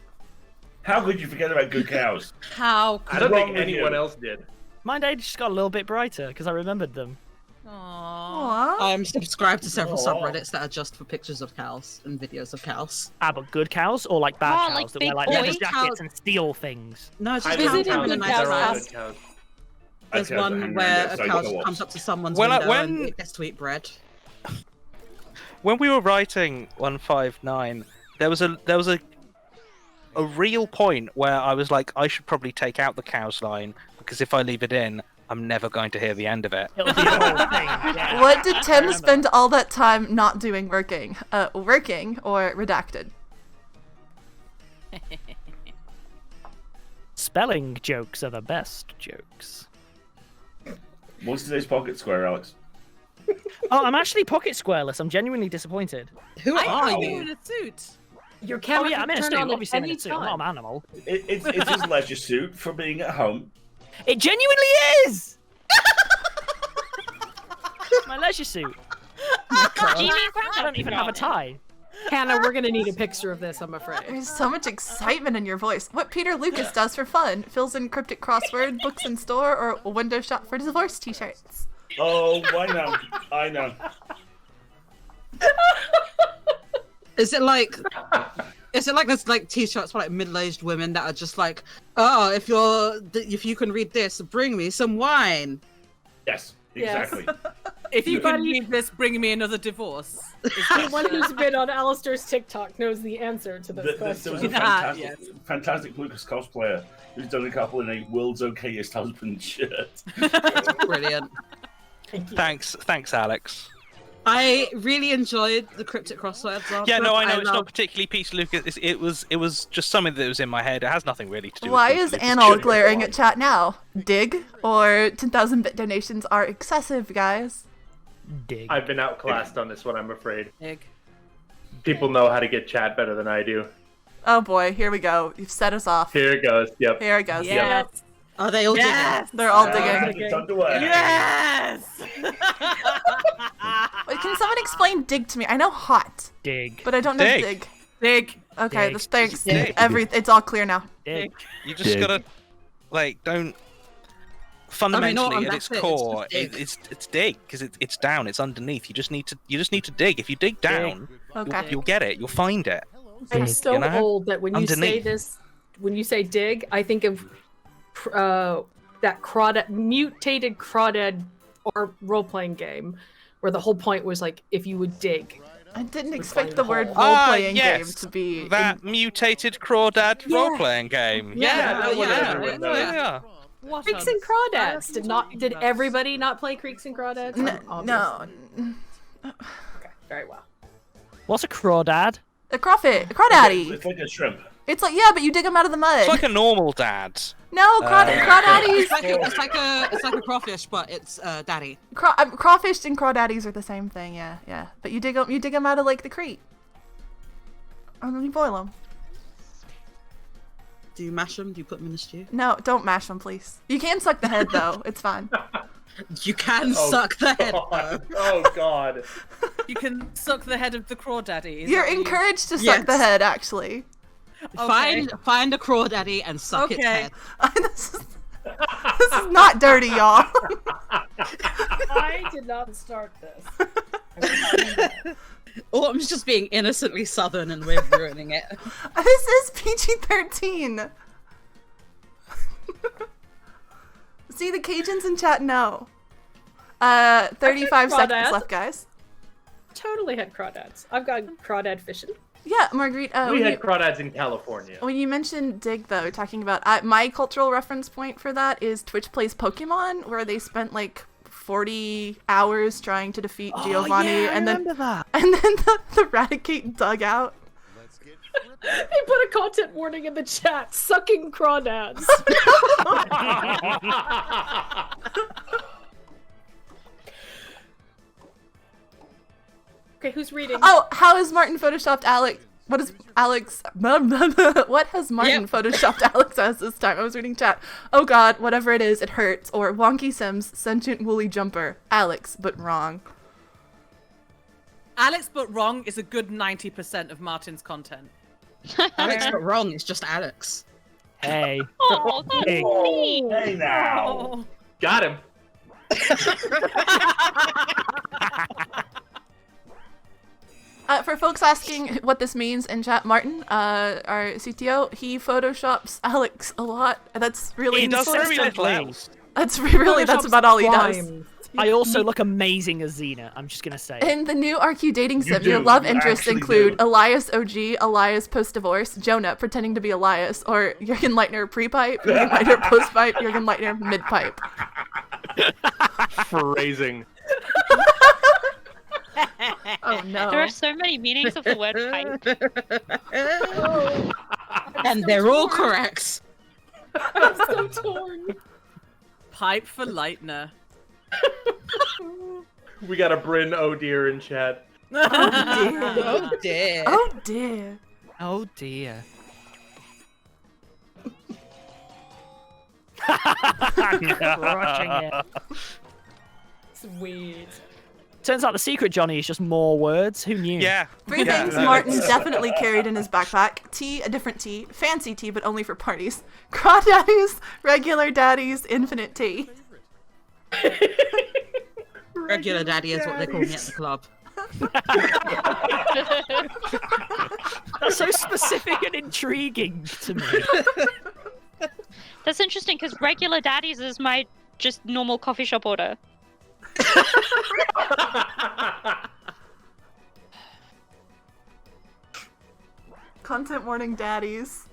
How could you forget about good cows? How I don't wrong think with anyone you? else did. Mine age just got a little bit brighter because I remembered them. Aww. I'm subscribed to several Aw. subreddits that are just for pictures of cows and videos of cows. But good cows or like bad Oh, cows like that big wear like boy leather cows. jackets and steal things? No, just I cows visited having a good nice cows' life. house. Cows. There's Cows that one hang where around a outside cow co-ops. comes up to someone's Well, window when- and it gets to eat bread. When we were writing 159, there was a real point where I was like, I should probably take out the cows line because if I leave it in, I'm never going to hear the end of it. It'll be the whole thing. Yeah. What did Tim spend all that time not doing? Working or redacted? Spelling jokes are the best jokes. What's today's pocket square, Alex? Oh, I'm actually pocket squareless. I'm genuinely disappointed. Who I are thought you were you? in a suit. Your Oh camera yeah, I'm in a can suit. turn on Obviously, I'm in any a suit. I'm not an animal. It's his leisure suit for being at home. It genuinely is. My leisure suit. Do you mean I don't even have a tie. Hannah, we're gonna need a picture of this, I'm afraid. There's so much excitement in your voice. What Peter Lucas does for fun: fills in cryptic crossword, books in store, or a window shop for divorce T-shirts. Oh, I know. I know. Is it like there's like t-shirts for like middle-aged women that are just like, oh, if you can read this, bring me some wine. Yes, exactly. If you can Anybody- read this, bring me another divorce. Anyone who's been on Alistair's TikTok knows the answer to this There question. was a fantastic Lucas cosplayer who's done a couple in a world's okayest husband shirt. Brilliant. Thanks, Alex. I really enjoyed the cryptic crosswords. Yeah, no, I know it's love- not particularly Peter Lucas. It was just something that was in my head. It has nothing really to do. Why with is Peter Anal Lucas. glaring at chat now? Dig or 10,000-bit donations are excessive, guys. Dig. I've been outclassed on this one, I'm afraid. Dig. People know how to get chat better than I do. Oh boy, here we go. You've set us off. Here it goes. Yep. Here it goes. Yes. Are they all Yes. They're all Ah, digging. it's underway. Yes. Wait, can someone explain dig to me? I know hot, Dig. but I don't know Dig. dig. Dig. Okay, Dig. thanks. Dig. It's all clear now. Dig. You just Dig. gotta, don't. Fundamentally, and at that's its it, core, it's just dig. it's dig because it's down. It's underneath. You just need to dig. If you dig down, Okay. you'll get it. You'll find it. I'm Dig, so you know? old that when you say Underneath. this, when you say dig, I think of that mutated crawdad or role-playing game, where the whole point was like if you would dig. I didn't expect the word Ah, role-playing yes. game to be. That mutated crawdad Yeah. role-playing game. Yeah, that one yeah, everyone knows. Yeah. What Creeks a- and Crawdads. Did everybody not play Creeks and Crawdads? No. Okay, very well. What's a crawdad? A crawdaddy. It's like a shrimp. It's like, yeah, but you dig them out of the mud. It's like a normal dad. No, crawdaddies. It's like a crawfish, but it's daddy. Crawfish and crawdaddies are the same thing. Yeah. But you dig them out of like the creek, and then you boil them. Do you mash them? Do you put them in the stew? No, don't mash them, please. You can suck the head though. It's fine. You can suck the head. Oh God. You can suck the head of the crawdaddy. Is You're that what you- encouraged to suck Yes. the head, actually. Okay. Find a crawdaddy and suck its Okay. head. This is not dirty, y'all. I did not start this. Autumn's just being innocently southern and we're ruining it. This is PG-13. See, the Cajuns in chat know. 35 seconds crawdads. left, guys. Totally had crawdads. I've got crawdad fishing. Yeah, Marguerite. We had crawdads in California. When you mentioned dig, though, talking about my cultural reference point for that is Twitch Plays Pokemon, where they spent like 40 hours trying to defeat Giovanni, and then that. and then the Raticate dug out. They put a content warning in the chat. Sucking crawdads. Okay, who's reading? Oh, how has Martin photoshopped Alex? What is Alex? What has Martin photoshopped Alex as this time? I was reading chat. Oh God, whatever it is, it hurts. Or Wonky Sims, sentient woolly jumper. Alex, but wrong. Alex but wrong is a good 90% of Martin's content. Alex but wrong, it's just Alex. Hey. Oh, that's Dig. neat. Hey now. Oh. Got him. For folks asking what this means in chat, Martin, our CTO, he photoshops Alex a lot. That's really He does very little Constantly. else. That's really that's about all he does. I also look amazing as Xena. I'm just gonna say. In the new RQ dating You sim, your do. love You interests actually include do. Elias OG, Elias post-divorce, Jonah pretending to be Elias, or Jurgen Leitner pre-pipe, Jurgen Leitner post-pipe, Jurgen Leitner mid-pipe. Phrasing. Oh no. There are so many meanings of the word pipe. And they're all correct. I'm so torn. Pipe for Leitner. We got a Bryn oh dear in chat. Oh dear. Oh dear. Oh dear. Crushing it. Sweet. Turns out the secret, Johnny, is just more words. Who knew? Yeah. Three things Martin definitely carried in his backpack. Tea, a different tea. Fancy tea, but only for parties. Crawdaddies, regular daddies, infinite tea. Regular daddy is what they call me at the club. That's so specific and intriguing to me. That's interesting because regular daddies is my just normal coffee shop order. Content warning, daddies.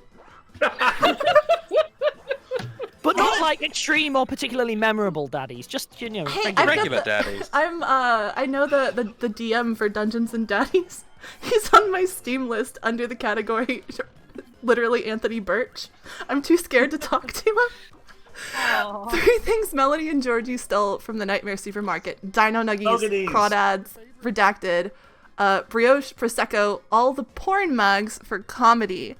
But not like extreme or particularly memorable daddies. Just, you know, Hey, I've regular got the- daddies. I know the DM for Dungeons and Daddies. He's on my Steam list under the category literally Anthony Birch. I'm too scared to talk to him. 3 things Melody and Georgie stole from the Nightmare Supermarket: Dino Nuggies, Crawdads, Redacted, Brioche, Prosecco, all the porn mags for comedy.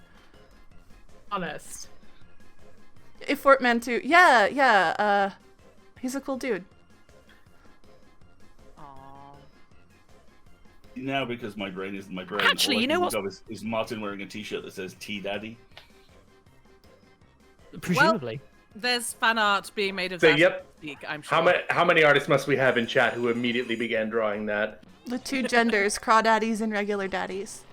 Honest. A Fortman too. Yeah, he's a cool dude. Now, because my brain isn't my brain. Actually, all I you know can what? think of is Martin wearing a T-shirt that says "Tea Daddy." Presumably. There's fan art being made of So, that. yep. Speak, I'm sure. How many artists must we have in chat who immediately began drawing that? The 2 genders, crawdaddies and regular daddies.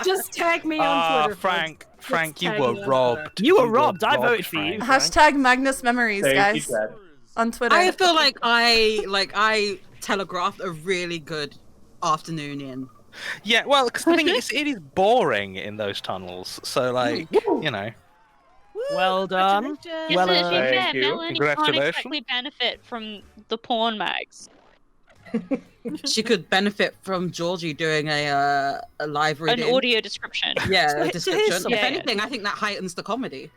Just tag me on Twitter. Frank, folks. Frank, you tag were me on robbed. You were robbed. I voted for you. Hashtag Magnus Memories, Thank you, guys. Chad. On Twitter. I feel like I telegraphed a really good afternoon in. Yeah, well, because the thing is, it is boring in those tunnels. So, like, you know. Well done. Yes, Well, to be fair, Thank you. Melanie can't Congratulations. exactly benefit from the porn mags. She could benefit from Georgie doing a live An reading. audio description. Yeah, So a here's description. If something. anything, I think that heightens the comedy.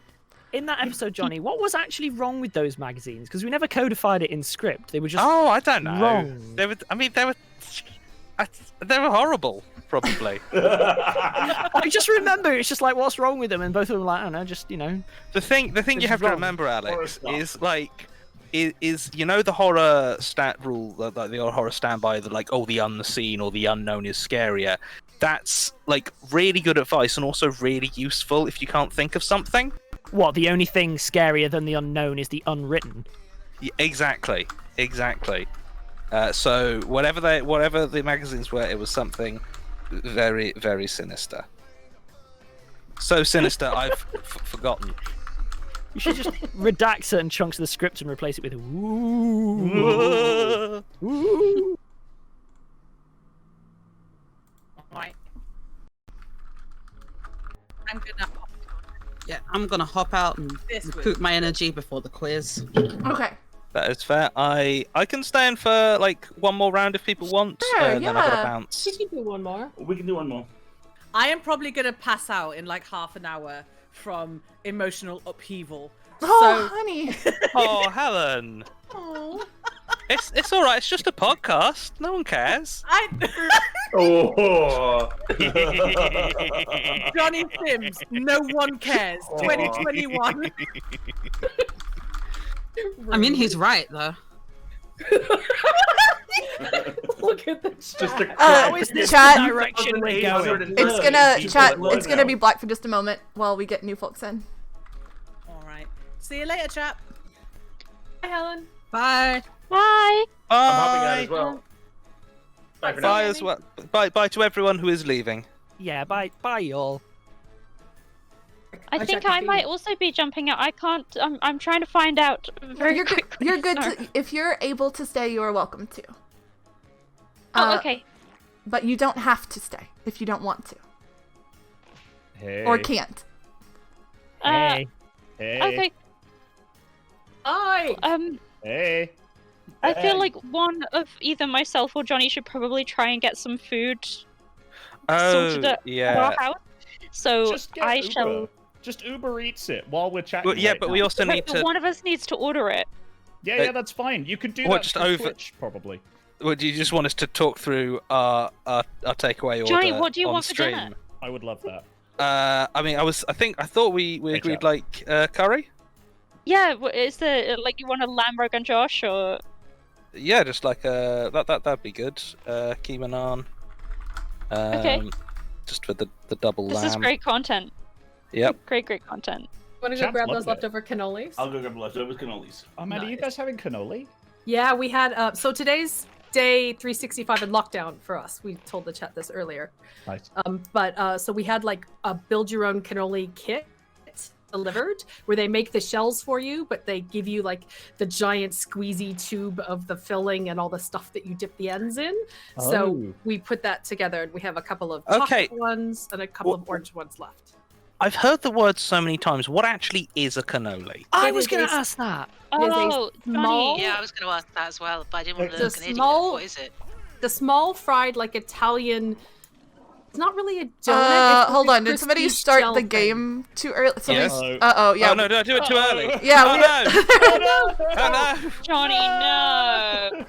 In that episode, Johnny, what was actually wrong with those magazines? Because we never codified it in script. They were just Oh, I don't know. wrong. They were. I mean, they were horrible. Probably. I just remember it's just like, what's wrong with them? And both of them were like, I don't know, just, you know. The thing you It's have to wrong. remember, Alex, Horror is like, is you know the horror stat rule, like the horror standby, that like, oh, the unseen or the unknown is scarier. That's like really good advice and also really useful if you can't think of something. What, the only thing scarier than the unknown is the unwritten? Yeah, exactly. So whatever the magazines were, it was something very, very sinister. So sinister, I've forgotten. You should just redact certain chunks of the script and replace it with ooh. Ooh. Right. I'm gonna hop out and This way. recoup my energy before the quiz. Okay. That is fair. I can stay in for like one more round if people want, Sure, and then I gotta yeah. bounce. We can do one more. We can do one more. I am probably going to pass out in like half an hour from emotional upheaval. Oh, honey. Oh, Helen. Oh. It's all right. It's just a podcast. No one cares. Oh. Johnny Sims, no one cares. 2021. I mean, he's right though. Look at the chat. Just a How is this chat. the direction we're going? It's gonna chat. It's gonna be black for just a moment while we get new folks in. All right. See you later, chap. Bye, Helen. Bye. Bye. I'm hopping out Bye. as well. Bye for Bye now. as well. Bye to everyone who is leaving. Yeah, bye y'all. I think I might also be jumping out. I can't. I'm trying to find out very You're good. quickly. You're good. Sorry. To, if you're able to stay, you are welcome to. Oh, okay. But you don't have to stay if you don't want to Hey. or can't. Hey. Hey. Okay. Hi. Hey. I feel like one of either myself or Johnny should probably try and get some food sorted Oh, at yeah. our house. So Just get I Uber. shall. Just Uber Eats it while we're chatting. Well, yeah, right but now. we also But need to. one of us needs to order it. Yeah, that's fine. You could do Or that just through over- Twitch, probably. Or do you just want us to talk through our takeaway Johnny, order what do you on want for stream? dinner? I would love that. I thought we agreed like curry. Yeah, is the like you want a lamb rogan Josh or? Yeah, just like that'd be good. Keema naan. Okay. Just for the double This lamb. is great content. Yep. Great content. Want to go Chad's grab loved those it. leftover cannolis? I'll go grab the leftovers cannolis. Oh, man, are you guys having cannoli? Yeah, we had. So today's day 365 in lockdown for us. We told the chat this earlier. Nice. So we had like a build your own cannoli kit delivered where they make the shells for you, but they give you like the giant squeezy tube of the filling and all the stuff that you dip the ends in. So Oh. we put that together and we have a couple of Okay. chocolate ones and a couple of orange ones left. I've heard the word so many times. What actually is a cannoli? I It was is going a to ask that. It is a Oh, small- Johnny. Yeah, I was going to ask that as well, but I didn't want to The look an idiot. small- What is it? The small fried like Italian. It's not really a donut. it's like Hold a on. Did somebody crispy start shell the thing. game too early? Yes. Yeah. Oh no, did I do it too early? Yeah. Oh we- no! Oh no! Johnny, no.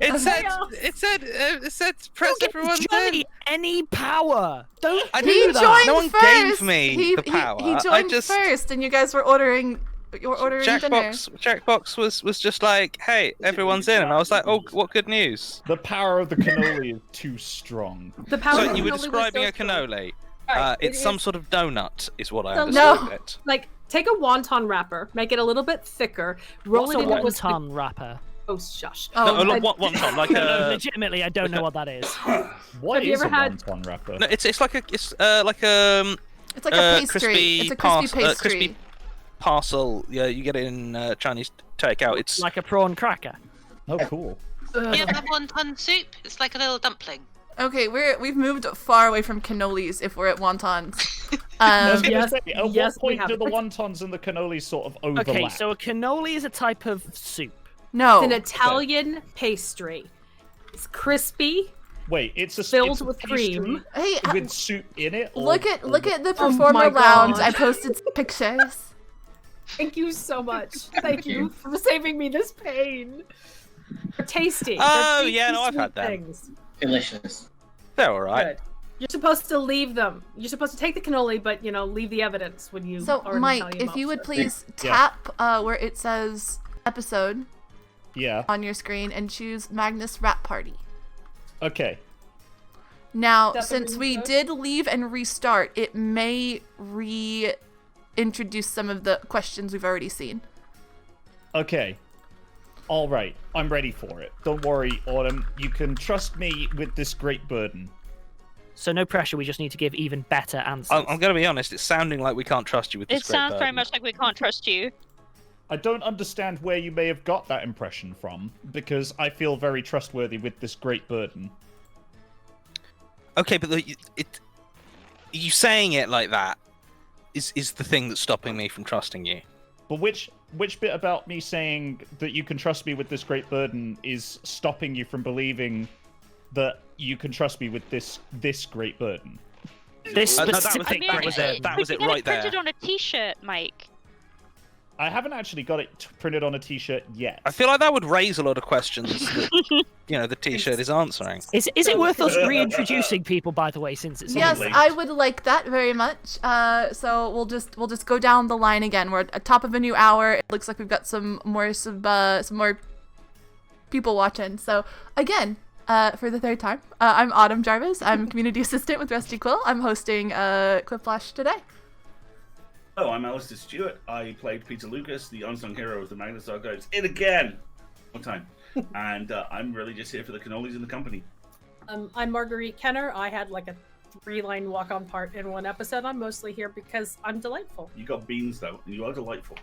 It said press everyone Johnny in. any power. Don't I do He that. joined No one first. gave me he, the power. He I joined just- first, and you guys were ordering. You were ordering dinner. Jackbox was just like, hey, everyone's in, and I was like, oh, what good news? The power of the cannoli is too strong. The power So of you were cannoli was describing so a strong. cannoli. Alright, It's it some is- sort of donut, is what I So understood No. it. Like, take a wonton wrapper, make it a little bit thicker, roll What's it a into a wonton wrapper? Oh, shush. No, Oh, one time, like No, a. legitimately, I don't know what that is. What Have you is ever a had- wonton wrapper? No, it's like a It's like a pastry. crispy It's a pas- crispy pastry. crispy parcel. Yeah, you get it in Chinese takeout. It's Like a prawn cracker. Oh, cool. You ever have wonton soup? It's like a little dumpling. Okay, we've moved far away from cannolis if we're at wontons. I was gonna yes, say, at yes, what we point have do the it. wontons and the cannolis sort of overlap? Okay, so a cannoli is a type of soup. No. It's an Italian pastry. It's crispy, Wait, it's a filled it's a with pastry cream. Hey, with soup in it. or- look at the Oh performer my lounge. God. I posted pictures. Thank you so much. Thank you for saving me this pain. They're tasty. Oh, They're yeah, no, tasty, I've had sweet them. things. Delicious. they're all right. Good. You're supposed to leave them. You're supposed to take the cannoli, but leave the evidence when you. So, are an Mike, Italian if you would mobster. please Yeah. tap where it says episode Yeah. on your screen and choose Magnus Rap Party. Okay. Now, That's a since we restart? did leave and restart, it may reintroduce some of the questions we've already seen. Okay. All right. I'm ready for it. Don't worry, Autumn. You can trust me with this great burden. So no pressure. We just need to give even better answers. I'm going to be honest. It's sounding like we can't trust you with this It great sounds very burden. much like we can't trust you. I don't understand where you may have got that impression from, because I feel very trustworthy with this great burden. Okay, but you saying it like that is the thing that's stopping me from trusting you. But which bit about me saying that you can trust me with this great burden is stopping you from believing that you can trust me with this great burden? This No, that was specific it. That was it. That was Could it you get right there. printed on a T-shirt, Mike? I haven't actually got it printed on a t-shirt yet. I feel like that would raise a lot of questions that the T-shirt is answering. Is it worth us reintroducing people, by the way, since it's Yes, late? I would like that very much. So we'll just go down the line again. We're at the top of a new hour. It looks like we've got some more people watching. So again, for the third time, I'm Autumn Jarvis. I'm community assistant with Rusty Quill. I'm hosting Quiplash today. Hello, I'm Alistair Stewart. I played Peter Lucas, the unsung hero of the Magnus Jackbox, in again! One time. And I'm really just here for the cannolis in the company. I'm Marguerite Kenner. I had like a 3-line walk-on part in one episode. I'm mostly here because I'm delightful. You got beans, though, and you are delightful.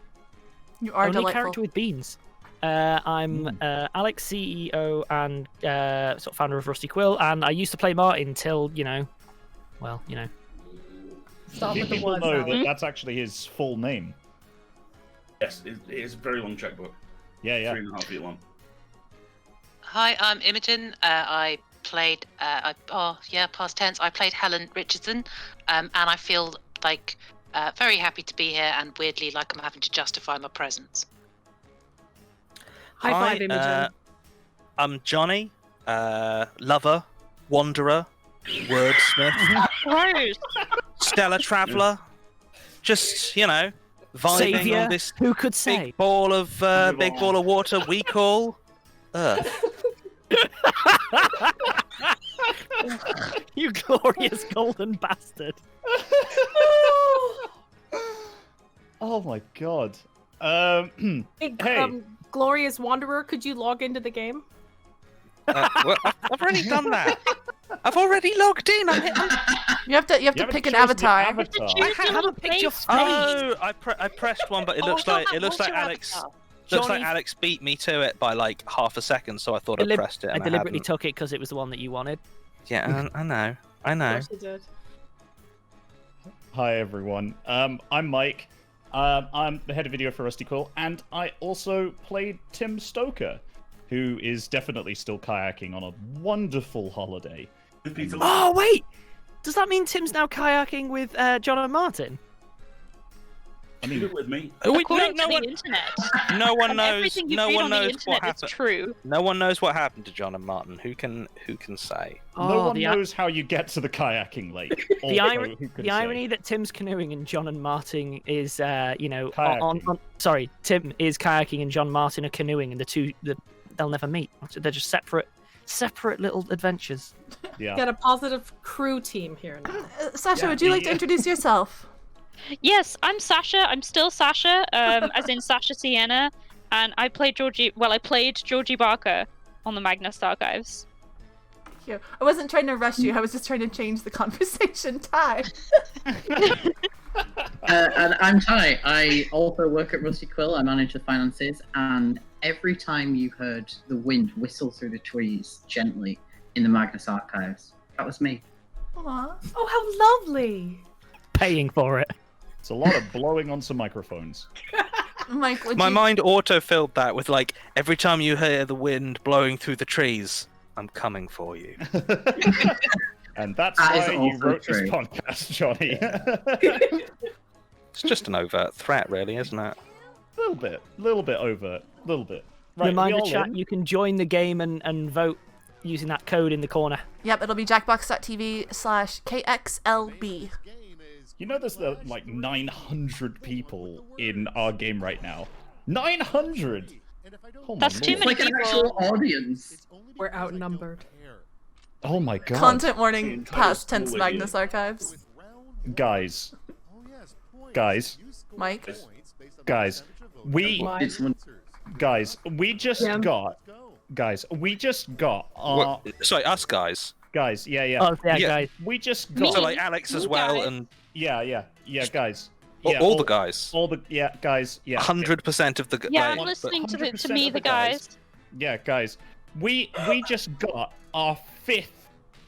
You are Only delightful. character with beans. I'm Alex, CEO and sort of founder of Rusty Quill, and I used to play Martin till Stop with the People words, know Alex. that that's actually his full name. Yes, it is a very long checkbook. Yeah, yeah. 3.5 feet long. Hi, I'm Imogen. I played, past tense. I played Helen Richardson, and I feel like very happy to be here, and weirdly like I'm having to justify my presence. High five, Imogen. I'm Jonny, lover, wanderer, wordsmith, Gross. stellar traveller. Just, vibing Saviour, on this who could say? big ball of water we call Earth. You glorious golden bastard. Oh my god. Hey, Glorious Wanderer, could you log into the game? Well, I've already done that. I've already logged in. You have to pick an avatar. I haven't picked your face. Oh, I pressed one, but it looks like Alex. Looks like Alex beat me to it by like half a second, so I thought I pressed it. I And deliberately hadn't. took it because it was the one that you wanted. Yeah, I know. I know. Of course you did. Hi everyone. I'm Mike. I'm the head of video for Rusty Quill, and I also played Tim Stoker, who is definitely still kayaking on a wonderful holiday. Oh wait, does that mean Tim's now kayaking with John and Martin? I mean, with me. According to the internet. No one And knows. everything you No read one on the knows internet what is happened. true. No one knows what happened to John and Martin. Who can say? No one knows how you get to the kayaking lake. The, Also, who can say? irony that Tim's canoeing and John and Martin is, Kayaking. sorry, Tim is kayaking and John Martin are canoeing, and they'll never meet. They're just separate little adventures. Yeah. Got a positive crew team here now. Sasha, would you like to introduce yourself? Yes, I'm Sasha. I'm still Sasha, as in Sasha Sienna, and I played Georgie Barker on the Magnus Archives. Thank you. I wasn't trying to rush you. I was just trying to change the conversation time. And I'm Ty. I also work at Rusty Quill. I manage the finances, and every time you heard the wind whistle through the trees gently in the Magnus Archives, that was me. Aww. Oh, how lovely! Paying for it. It's a lot of blowing on some microphones. Mike, My mind auto-filled that with like, every time you hear the wind blowing through the trees, I'm coming for you. And that's That is why you also wrote true. this podcast, Johnny. It's just an overt threat, really, isn't it? little bit overt, little bit. Right, Reminder we all chat, in? you can join the game and vote using that code in the corner. Yep, it'll be jackbox.tv/KXLB. You know there's like 900 people in our game right now. 900! Oh my That's too lord. many Like an people. actual audience. We're outnumbered. Oh my god. Content warning, past tense Magnus Archives. Guys. Mike? We just Yeah. got our Sorry, us guys. guys, yeah. Oh, yeah, guys. We just got So like Alex as well, and yeah, guys. all the guys. All the guys, yeah. 100% of the Yeah, like, I'm listening to 100% me, of the guys. Yeah, guys. We just got our 5th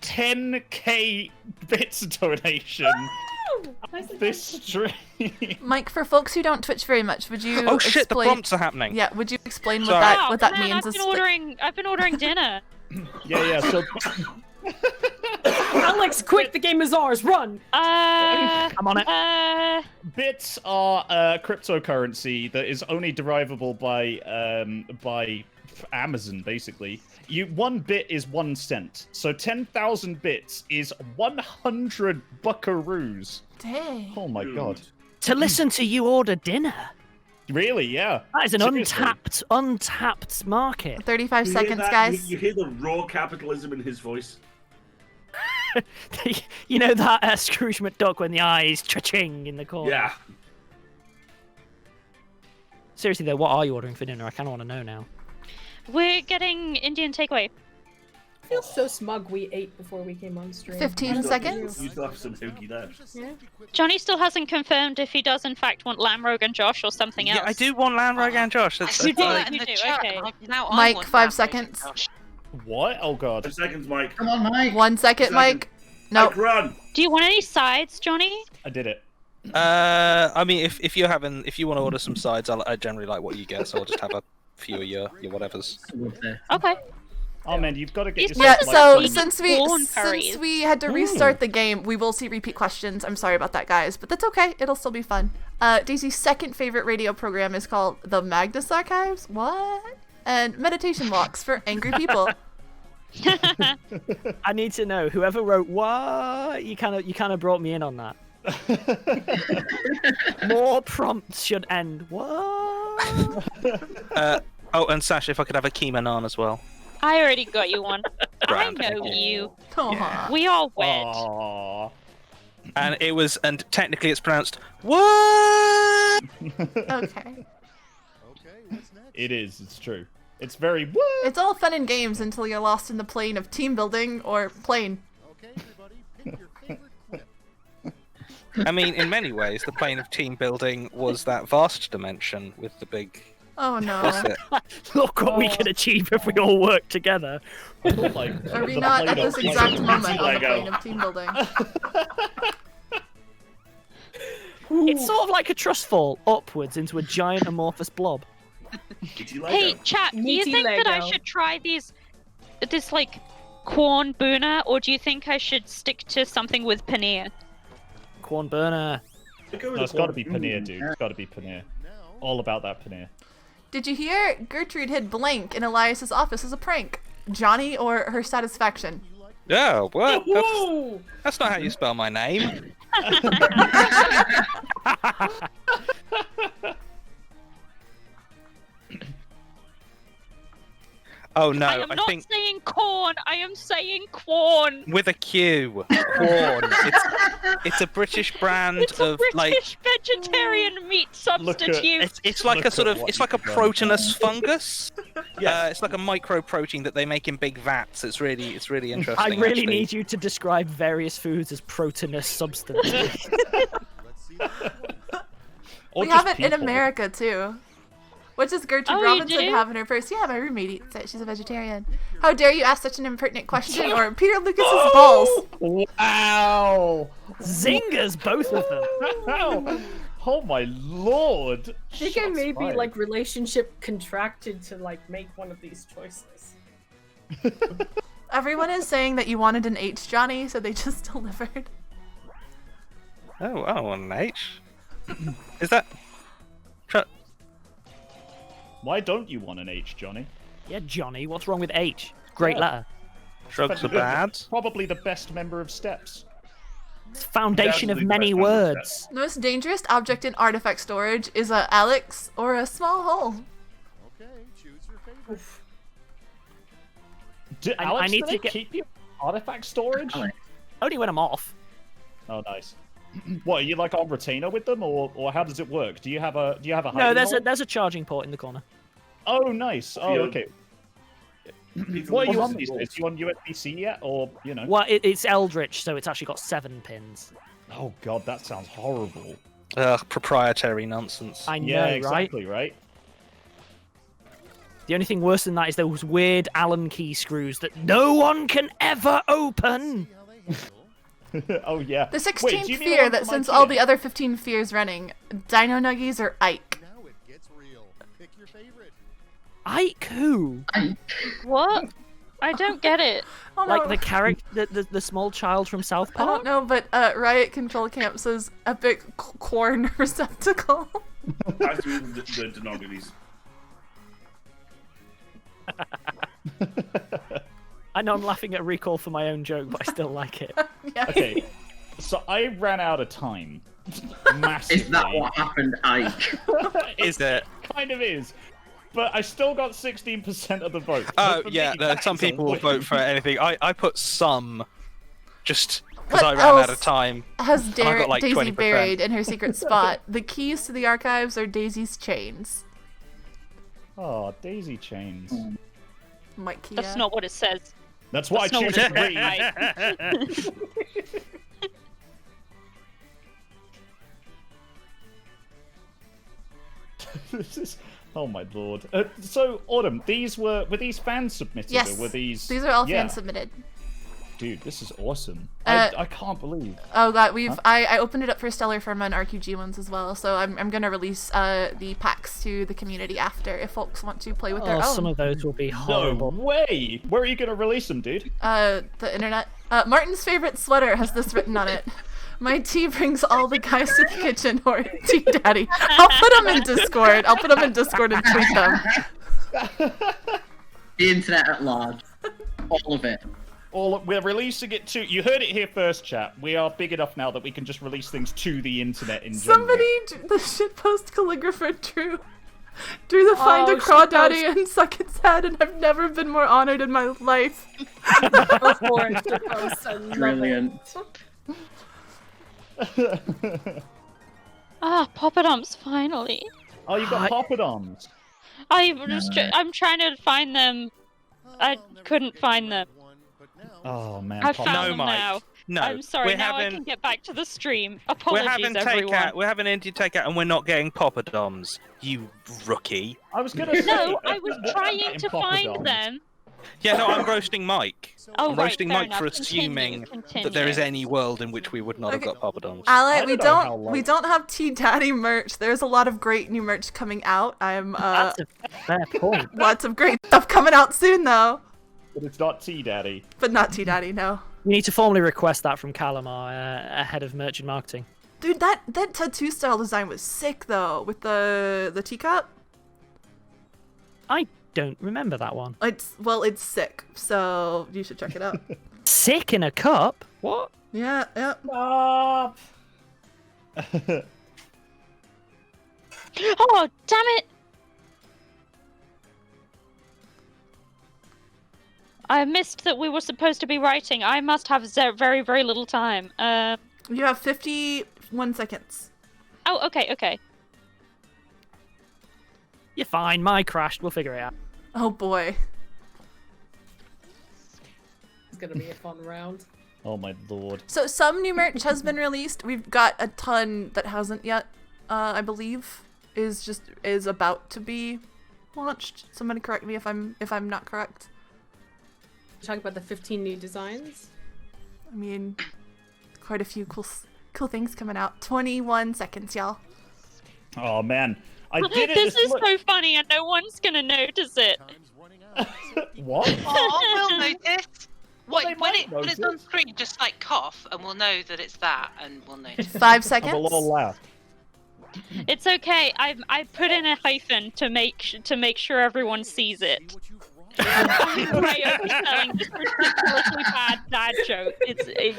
10k bits donation this stream. Mike, for folks who don't Twitch very much, would you Oh shit, the explain... prompts are happening. Yeah, would you explain what Sorry. that Man, means? I've been ordering dinner. Yeah, so Alex, quick! The game is ours. Run! I'm on it. bits are cryptocurrency that is only derivable by Amazon, basically. 1 bit is 1 cent, so 10,000 bits is 100 buckaroos. Dang. Oh my god! To listen to you order dinner. Really? Yeah. That is an Seriously. untapped market. 35 You hear seconds, that? guys. You hear the raw capitalism in his voice. You know that Scrooge McDuck when the eyes cha-ching in the corner? Yeah. Seriously though, what are you ordering for dinner? I kind of want to know now. We're getting Indian takeaway. I feel so smug we ate before we came on stream. 15 seconds? You still have some hooky there. Yeah. Johnny still hasn't confirmed if he does in fact want Lamrogue and Josh or something else. Yeah, I do want Lamrogue and Josh. That's You do, like- you do, okay. Mike, 5 seconds. What? Oh god. 5 seconds, Mike. Come on, Mike. 1 second, Mike. No. Mike, run. Do you want any sides, Johnny? I did it. I mean, if you want to order some sides, I generally like what you get, so I'll just have a few of your whatevers. Okay. Oh man, you've got to get Yeah, yourself, so like, since corn curries. we had to restart the game, we will see repeat questions. I'm sorry about that, guys, but that's okay. It'll still be fun. Daisy's second favorite radio program is called The Magnus Archives. What? and meditation walks for angry people. I need to know, whoever wrote what, you kind of brought me in on that. More prompts should end. What? Oh, and Sasha, if I could have a Keymanon as well. I already got you one. I Grand. know you. Aww. We are wed. Aww. And technically it's pronounced what? Okay. It is. It's true. It's very. It's all fun and games until you're lost in the plane of team building or plane. I mean, in many ways, the plane of team building was that vast dimension with the big. Oh no. What's it? Look what we can achieve if we all work together. Are we not at this exact moment on the plane of team building? It's sort of like a trust fall upwards into a giant amorphous blob. Hey, chat, do you think that I should try this like corn burner, or do you think I should stick to something with paneer? Corn burner. No, it's got to be paneer, dude. It's got to be paneer. All about that paneer. Did you hear? Gertrude hid blank in Elias's office as a prank. Johnny or her satisfaction? Yeah, what? That's not how you spell my name. Oh no, I am not saying corn, I am saying corn. with a Q. Corn. It's a British brand It's a of like. British vegetarian meat substitute. It's like Look a at sort of. what It's like a you've done. proteinous fungus. It's like a micro protein that they make in big vats. It's really interesting. I really actually. need you to describe various foods as proteinous substances. We have it in America too. What does Gertrude Oh, you Robinson do? have in her purse? Yeah, my roommate eats it. She's a vegetarian. How dare you ask such an impertinent question? Or Peter Lucas's balls. Wow! Zingers, both of them. Oh my lord! I think I Shots maybe fired. like relationship contracted to like make one of these choices. Everyone is saying that you wanted an H, Johnny, so they just delivered. Oh, I want an H. Is that? Why don't you want an H, Johnny? Yeah, Johnny, what's wrong with H? Great letter. Drugs are bad. Probably the best member of Steps. It's foundation of Absolutely many best member of words. The most dangerous object in artifact storage is a Alex or a small hole. Alex, I need do to they get keep you artifact storage? only when I'm off. Oh, nice. What, are you like on retainer with them, or how does it work? Do you have a No, hiding hole? there's a charging port in the corner. Oh, nice. Oh, Yeah. okay. What are you on these days? Are you on USB-C yet, or you know? Well, it's Eldritch, so it's actually got 7 pins. Oh god, that sounds horrible. Proprietary nonsense. I know, Yeah, right? exactly, right? The only thing worse than that is those weird Allen key screws that no one can ever open. Oh yeah. The Wait, 16th do you mean fear one that from sends IKEA? all the other 15 fears running. Dino Nuggies or Ike? Ike who? What? I don't get it. Oh, Like no. the character, the small child from South I don't Park? know, but Riot Control Camp says epic corn receptacle. As do the Denogies. I know I'm laughing at a recall for my own joke, but I still like it. Yeah. Okay, so I ran out of time. Massively. Is that what happened, Ike? Is it? Kind of is. But I still got 16% of the vote. Oh For yeah, me, no, that some is a people will win. vote for anything. I put some, just because What I ran out else of time. Has and I got like Daisy 20%. buried in her secret spot? The keys to the archives are Daisy's chains. Oh, daisy chains. Mike Kia. That's not what it says. That's what That's I not choose what to it read. This is... Oh my lord. So, Autumn, were these fan submitted? Yes. Or were these These are all Yeah. fan submitted. Dude, this is awesome. Uh, I can't believe. Oh god, Huh? I opened it up for Stellar Firma and RQG ones as well, so I'm gonna release the packs to the community after if folks want to play with their Oh, own. some of those will be No horrible. way! Where are you going to release them, dude? The internet. Martin's favorite sweater has this written on it. My tea brings all the guys to the kitchen, or tea daddy. I'll put them in Discord. I'll put them in Discord and tweet them. The internet at large. All of it. We're releasing it to... You heard it here first, chat. We are big enough now that we can just release things to the internet in general. Somebody, the shitpost calligrapher drew the find a crawdaddy and suck its head, and I've never been more honored in my life. Go for it, shitpost. I love Brilliant. Poppadoms, finally. Oh, you've got poppadoms. I'm trying to find them. I couldn't find them. Oh man. I found No, them Mike. now. No. I'm sorry. We're Now I having- can get back to the stream. We're Apologies, having everyone. takeout. We're having Indie takeout, and we're not getting poppadoms. You rookie. I was gonna say. No, I was trying to find them. Yeah, no, I'm roasting Mike. Oh, I'm right, roasting fair Mike for enough. assuming Continue. that there is any world in which we would not have got poppadoms. Ale, we don't have Tea Daddy merch. There's a lot of great new merch coming out. I'm That's a fair point. lots of great stuff coming out soon though. But it's not Tea Daddy. But not Tea Daddy, no. We need to formally request that from Callum, our head of merchant marketing. Dude, that tattoo style design was sick though, with the teacup. I don't remember that one. It's sick, so you should check it out. Sick in a cup? What? Yeah. Stop. Oh, damn it! I missed that we were supposed to be writing. I must have very, very little time. You have 51 seconds. Oh, okay. You're fine. My crashed. We'll figure it out. Oh boy. It's gonna be a fun round. Oh my lord. So some new merch has been released. We've got a ton that hasn't yet. I believe is about to be launched. Somebody correct me if I'm not correct. Talk about the 15 new designs. I mean, quite a few cool things coming out. 21 seconds, y'all. Oh man. I did it. This is so funny, and no one's gonna notice it. What? Oh, we'll notice. When it's notice. on screen, just like cough, and we'll know that it's that, and we'll notice. 5 seconds. We'll all laugh. It's okay. I put in a hyphen to make sure everyone sees it. Right, overselling this ridiculously bad dad joke.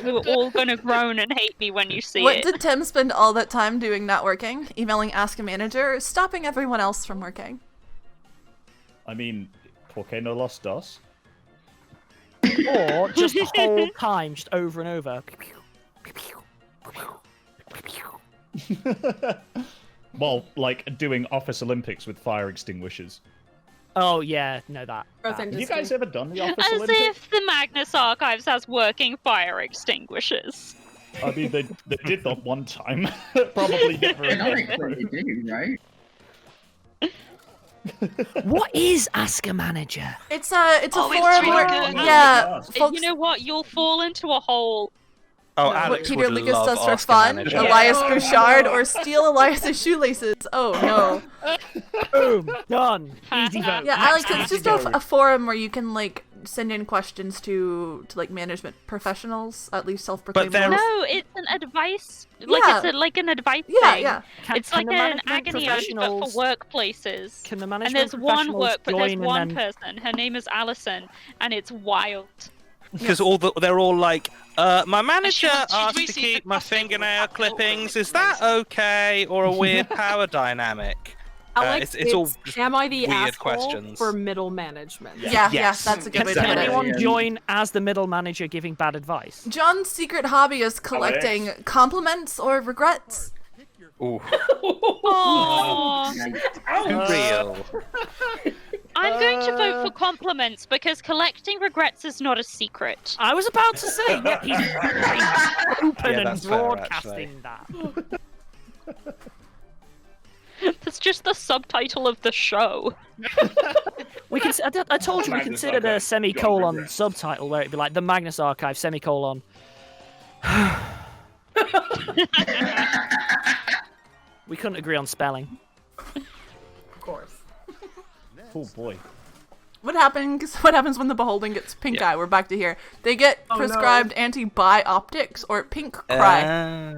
You're all gonna groan and hate me when you see What it. did Tim spend all that time doing not working? Emailing Ask a Manager, or stopping everyone else from working? I mean, ¿por qué no los dos? Or just the whole time, just over and over. Well, like doing Office Olympics with fire extinguishers. Oh yeah, no that. Have you guys ever done the Office As Olympics? if the Magnus Archives has working fire extinguishers. I mean, they did that one time. Probably never again. Canonically, they do, right? What is Ask a Manager? It's a it's forum really where good. folks. You know what? You'll fall into a hole. Oh, what Alex Peter would Lucas love does for Ask a fun, Manager. Elias Bouchard, or steal Elias's shoelaces. Oh no. Boom, done. Easy vote. Yeah, Alex, it's just a forum where you can like send in questions to like management professionals, at least self-proclaimed. But ones. No, it's an advice. Like Yeah. it's like an advice Yeah, thing. yeah. It's Can like the an management agony aunt, but for professionals- workplaces. Can the And management there's one professionals there's join one and then... person. Her name is Alison, and it's wild. Because they're all like, my manager she's asked to received keep a my copy of fingernail that clippings. Is that okay, or a weird power dynamic? Alex, It's all just am I the weird asshole questions. for middle management? Yeah, Yes. that's a good way to Can put it. anyone join as the middle manager giving bad advice? John's secret hobby is collecting compliments or regrets. Ooh, Aww. real. I'm going to vote for compliments because collecting regrets is not a secret. I was about to say, yeah, he's open Yeah, and that's fair, broadcasting that. That's just the subtitle of the show. We can. I told you we Magnus considered a Archive, semicolon regrets. subtitle where it'd be like the Magnus Archive semicolon. We couldn't agree on spelling. Of course. Oh boy. What happens when the beholden gets pink eye? We're back to here. They get prescribed anti-bi optics or pink cry.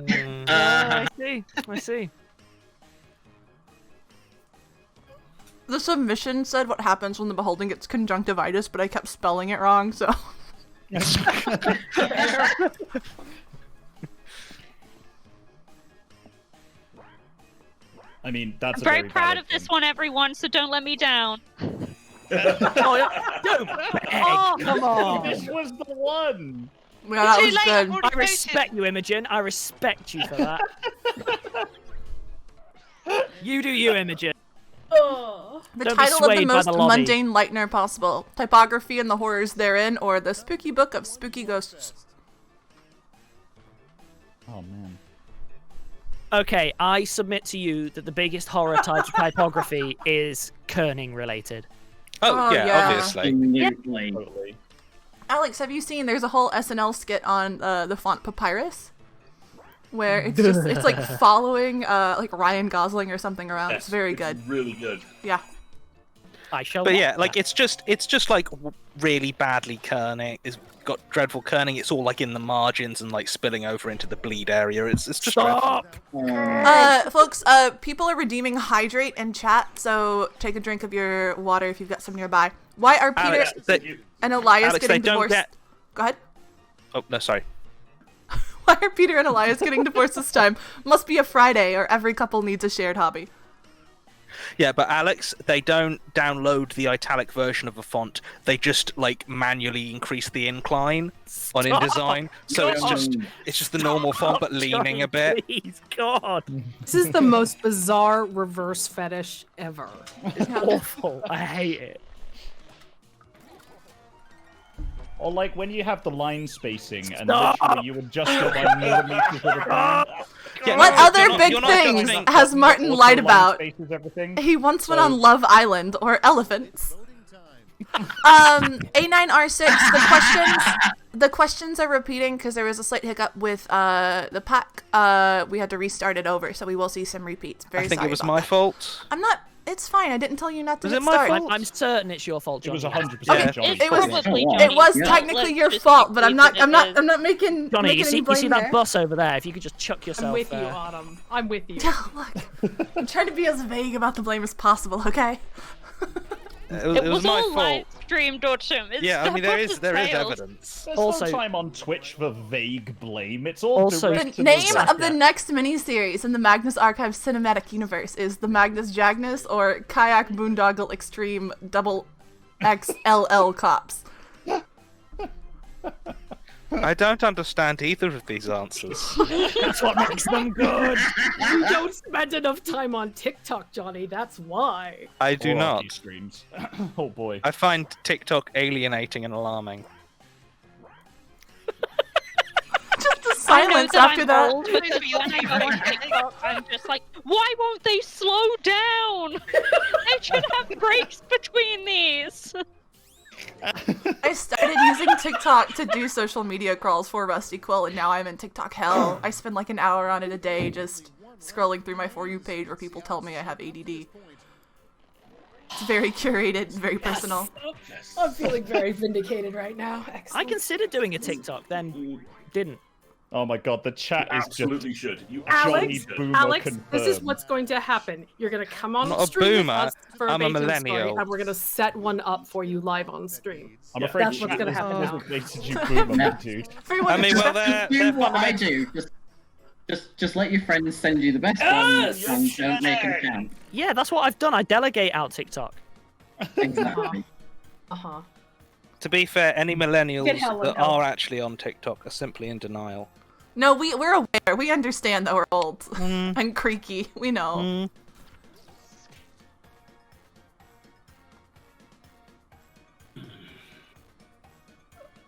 I see. The submission said what happens when the beholding gets conjunctivitis, but I kept spelling it wrong, so. I mean, that's I'm very proud of this one, everyone, so don't let me down. Oh, come on. This was the one. Yeah, that was good. I respect you, Imogen. I respect you for that. You do you, Imogen. Oh. The Don't be title of the swayed by most the lobby. mundane Lightner possible. Typography and the horrors therein, or the spooky book of spooky ghosts. Oh, man. Okay, I submit to you that the biggest horror type of typography is kerning related. Oh, yeah, obviously. Totally. Alex, have you seen? There's a whole SNL skit on the font Papyrus, where it's like following like Ryan Gosling or something around. Yes, it's very good. Really good. Yeah. I shall. But yeah, like it's just like really badly kerning. It's got dreadful kerning. It's all like in the margins and like spilling over into the bleed area. It's just dreadful. Folks, people are redeeming hydrate in chat, so take a drink of your water if you've got some nearby. Why are Peter and Elias getting divorced? Go ahead. Oh no, sorry. Why are Peter and Elias getting divorced this time? Must be a Friday, or every couple needs a shared hobby. Yeah, but Alex, they don't download the italic version of a font. They just like manually increase the incline on InDesign. So it's just the normal font but leaning a bit. Please, God. This is the most bizarre reverse fetish ever. It's awful. I hate it. Or like when you have the line spacing and literally you adjust it by millimeters at a time. Yeah, what other big things has Martin lied about? He once went on Love Island or elephants. A9R6, the questions are repeating because there was a slight hiccup with the pack. We had to restart it over, so we will see some repeats. Very I think sorry it was about my that. fault. I'm not. It's fine. I didn't tell you not to. Was hit it my start. fault? I'm certain it's your fault, Johnny. It was 100% Okay, Johnny's it was. fault. It was technically your fault, but I'm not making. Johnny, making you see any blame that there. bus over there? If you could just chuck yourself I'm with you, there. Autumn. I'm with you. Look, I'm trying to be as vague about the blame as possible. Okay. It was my all fault. live streamed, Autumn. It's Yeah, I mean there is failed. evidence. There's Also- no time on Twitch for vague blame. It's all Also- direct The to name the of the next miniseries in the Magnus Archives cinematic universe is the Magnus Jackbox or Kayak Boondoggle Extreme Double XLL Cops. I don't understand either of these answers. That's what makes them good. You don't spend enough time on TikTok, Johnny. That's why. I do Or on not. these streams. Oh boy. I find TikTok alienating and alarming. Just the I know silence that after I'm that. old, but when I go on TikTok, I'm just like, why won't they slow down? They should have breaks between these. I started using TikTok to do social media crawls for Rusty Quill, and now I'm in TikTok hell. I spend like an hour on it a day just scrolling through my For You page where people tell me I have ADD. It's very curated and very personal. I'm feeling very vindicated right now. I Excellent. considered doing a TikTok, then didn't. Oh my god, the chat is Absolutely just should. You Johnny Alex, Boomer Alex, confirmed. this is what's going to happen. You're going to come on I'm not a stream boomer, with us for I'm a Bacon Story, millennial. and we're going to set one up for you live on stream. I'm afraid That's the what's chat going to is happen now. designated you boomer, my dude. I mean, well, they're Do what I do. Just let your friends send you the best ones and don't make them count. Yeah, that's what I've done. I delegate out TikTok. Exactly. Uh-huh. To be fair, any millennials Get hell and that hell. are actually on TikTok are simply in denial. No, we're aware. We understand that we're old and creaky. We know.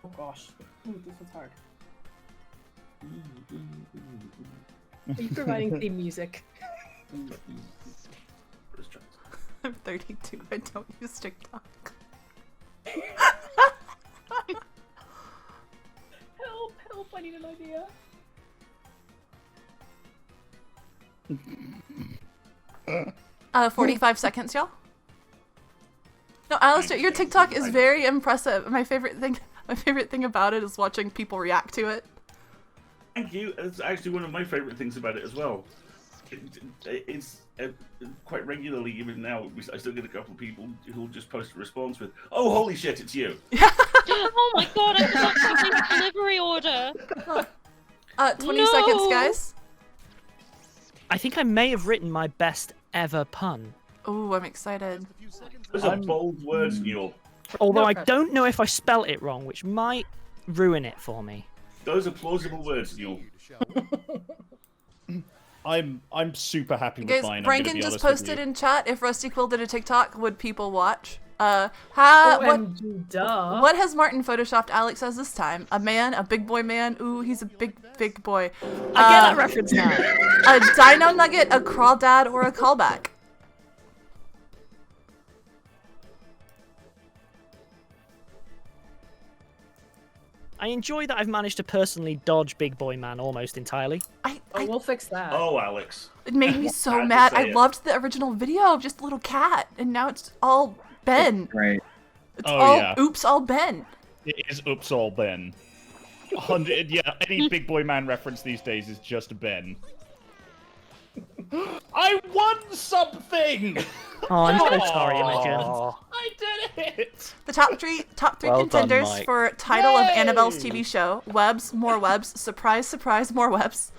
Oh gosh. Ooh, this one's hard. Are you providing theme music? I'm 32. I don't use TikTok. Help, help, I need an idea. 45 seconds, y'all. No, Alistair, your TikTok is very impressive. My favorite thing about it is watching people react to it. Thank you. It's actually one of my favorite things about it as well. It's quite regularly, even now, I still get a couple of people who'll just post a response with, "Oh, holy shit, it's you." Oh my god, I forgot to give a delivery order. 20 seconds, guys. I think I may have written my best ever pun. Oh, I'm excited. Those are bold words, Newell. Although I don't know if I spelt it wrong, which might ruin it for me. Those are plausible words, Newell. I'm super happy with Guys, mine. I'm gonna Branken be just honest with posted you. in chat, if Rusty Quill did a TikTok, would people watch? OMG, duh. What has Martin photoshopped Alex as this time? A man? A big boy man? Ooh, he's a big boy. I get that reference now. A dino nugget, a crawdad, or a callback? I enjoy that I've managed to personally dodge Big Boy Man almost entirely. We'll fix that. Oh, Alex. It made me so Had to mad. say I it. loved the original video of just a little cat, and now it's all Ben. Right. It's Oh, all yeah. oops, all Ben. It is oops all Ben. 100, yeah, any big boy man reference these days is just Ben. I won something! Oh, I'm so sorry, Imogen. I did it! The top three Well done, contenders Mike. for title of Yay! Annabelle's TV show: Webs, more webs, surprise, surprise, more webs.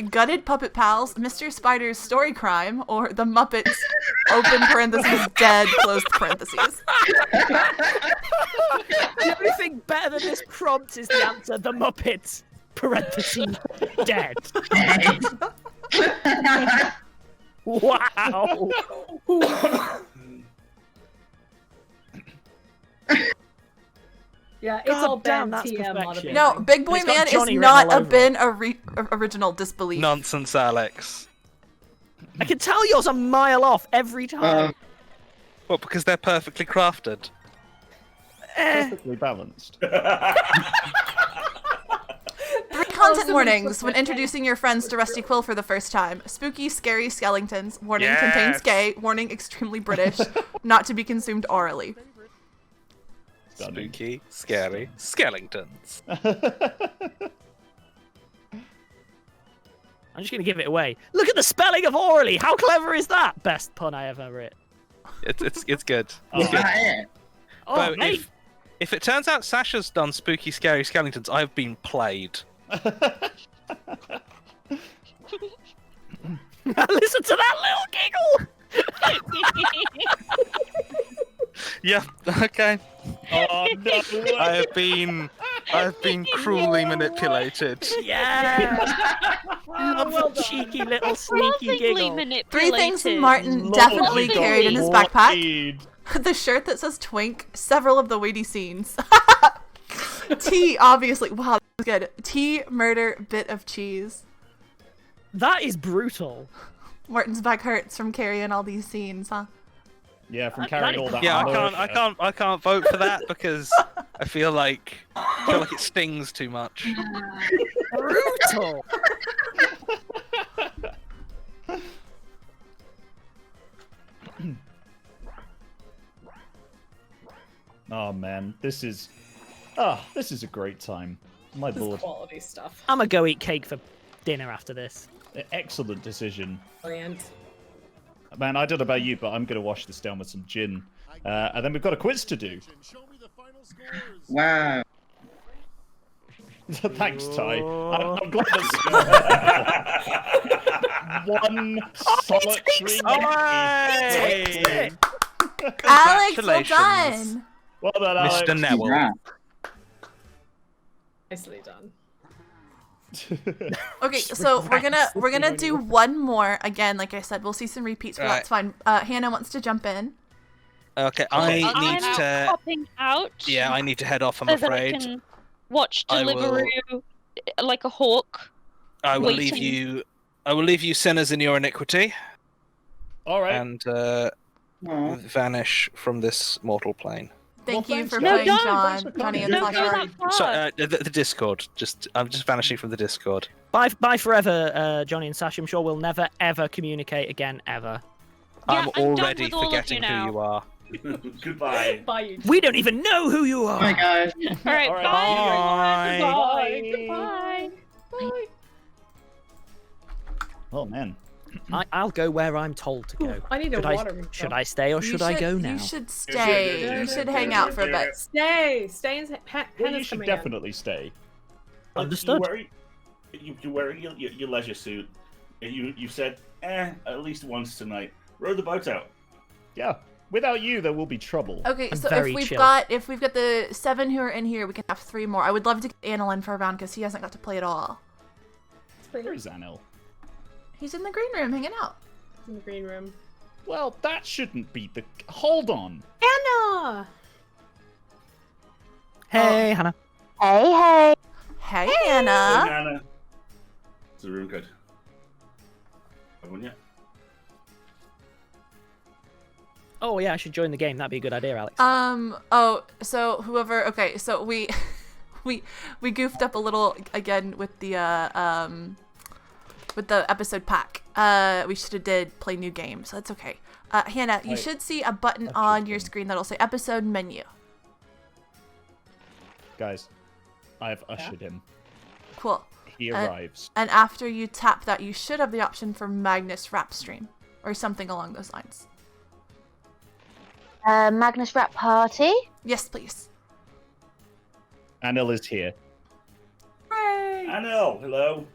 Gutted Puppet Pals, Mr. Spider's Story Crime, or The Muppets, open parentheses, dead, closed parentheses. The only thing better than this prompt is the answer, The Muppets, parentheses, dead. Wow. Yeah, it's God all damn, Ben that's TM on a perfection. bit. No, Big Boy It's got Man is Jonny not written all a over Ben original disbelief. Nonsense, Alex. I can tell yours a mile off every time. Well, because they're perfectly crafted. Perfectly balanced. Three content warnings when introducing your friends to Rusty Quill for the first time. Spooky, scary skeletons. Warning, contains Yes. gay. Warning, extremely British. Not to be consumed orally. Spooky, scary skeletons. I'm just going to give it away. Look at the spelling of orally. How clever is that? Best pun I ever writ. It's good. Is that it? Oh, But mate. if it turns out Sasha's done spooky, scary skeletons, I've been played. Listen to that little giggle. Yeah, okay. Oh no! I've been cruelly manipulated. Yeah. Love a cheeky little sneaky Lovingly giggle. manipulated. Three things Martin definitely carried in his backpack. The shirt that says Twink, several of the weighty scenes. T, obviously. Wow, that was good. T, murder, bit of cheese. That is brutal. Martin's back hurts from carrying all these scenes, huh? Yeah, from carrying all that. Yeah, armor. I can't vote for that because I feel like it stings too much. Brutal. Oh man, this is a great time. My This is lord. quality stuff. I'm gonna go eat cake for dinner after this. Excellent decision. Brilliant. Man, I don't know about you, but I'm going to wash this down with some gin. And then we've got a quiz to do. Wow. Thanks, Ty. I'm glad that's one solitary. Away! Alex, well Congratulations. done. Well done, Alex. Mr. Neville. Nicely done. Okay, so we're gonna do one more again. Like I said, we'll see some repeats, but Right. that's fine. Hannah wants to jump in. Okay, I need I'm to. popping out. Yeah, I need to head off. I'm so that I afraid. can watch I will- Deliveroo like a hawk. I will leave waiting. you. I will leave you sinners in your iniquity. All right. And vanish from this mortal plane. Thank you for No, playing don't. John, Johnny, and Don't go Sasha. that far. So the Discord. I'm just vanishing from the Discord. Bye forever, Johnny and Sash. I'm sure we'll never ever communicate again ever. I'm I'm done already with all of forgetting you now. who you are. Goodbye. Bye, you. We don't even know who you are. Bye, guys. All right, All right, bye. bye. Goodbye. Goodbye. Oh man. I'll go where I'm told to go. I need a water refill. Should I stay or should I go now? You should stay. You should hang out for a bit. Stay. And You should definitely stay. Understood. You wear your leisure suit. You said, at least once tonight. Row the boat out. Yeah. Without you, there will be trouble. Okay, so if we've got the 7 who are in here, we can have 3 more. I would love to get Anil in for a round because he hasn't got to play at all. Where is Anil? He's in the green room hanging out. In the green room. Well, that shouldn't be the. Hold on. Anna. Hey, Hannah. Hey. Hey, Anna. Hey, Anna. Is the room good? Everyone yet? Oh yeah, I should join the game. That'd be a good idea, Alex. Oh, so whoever. Okay, so we goofed up a little again with the episode pack. We should have did play new game, so that's okay. Hannah, you should see a button on your screen that'll say episode menu. Guys, I have ushered him. Cool. He arrives. And after you tap that, you should have the option for Magnus Rap Stream or something along those lines. Magnus Rap Party? Yes, please. Anil is here. Hooray! Anil, hello.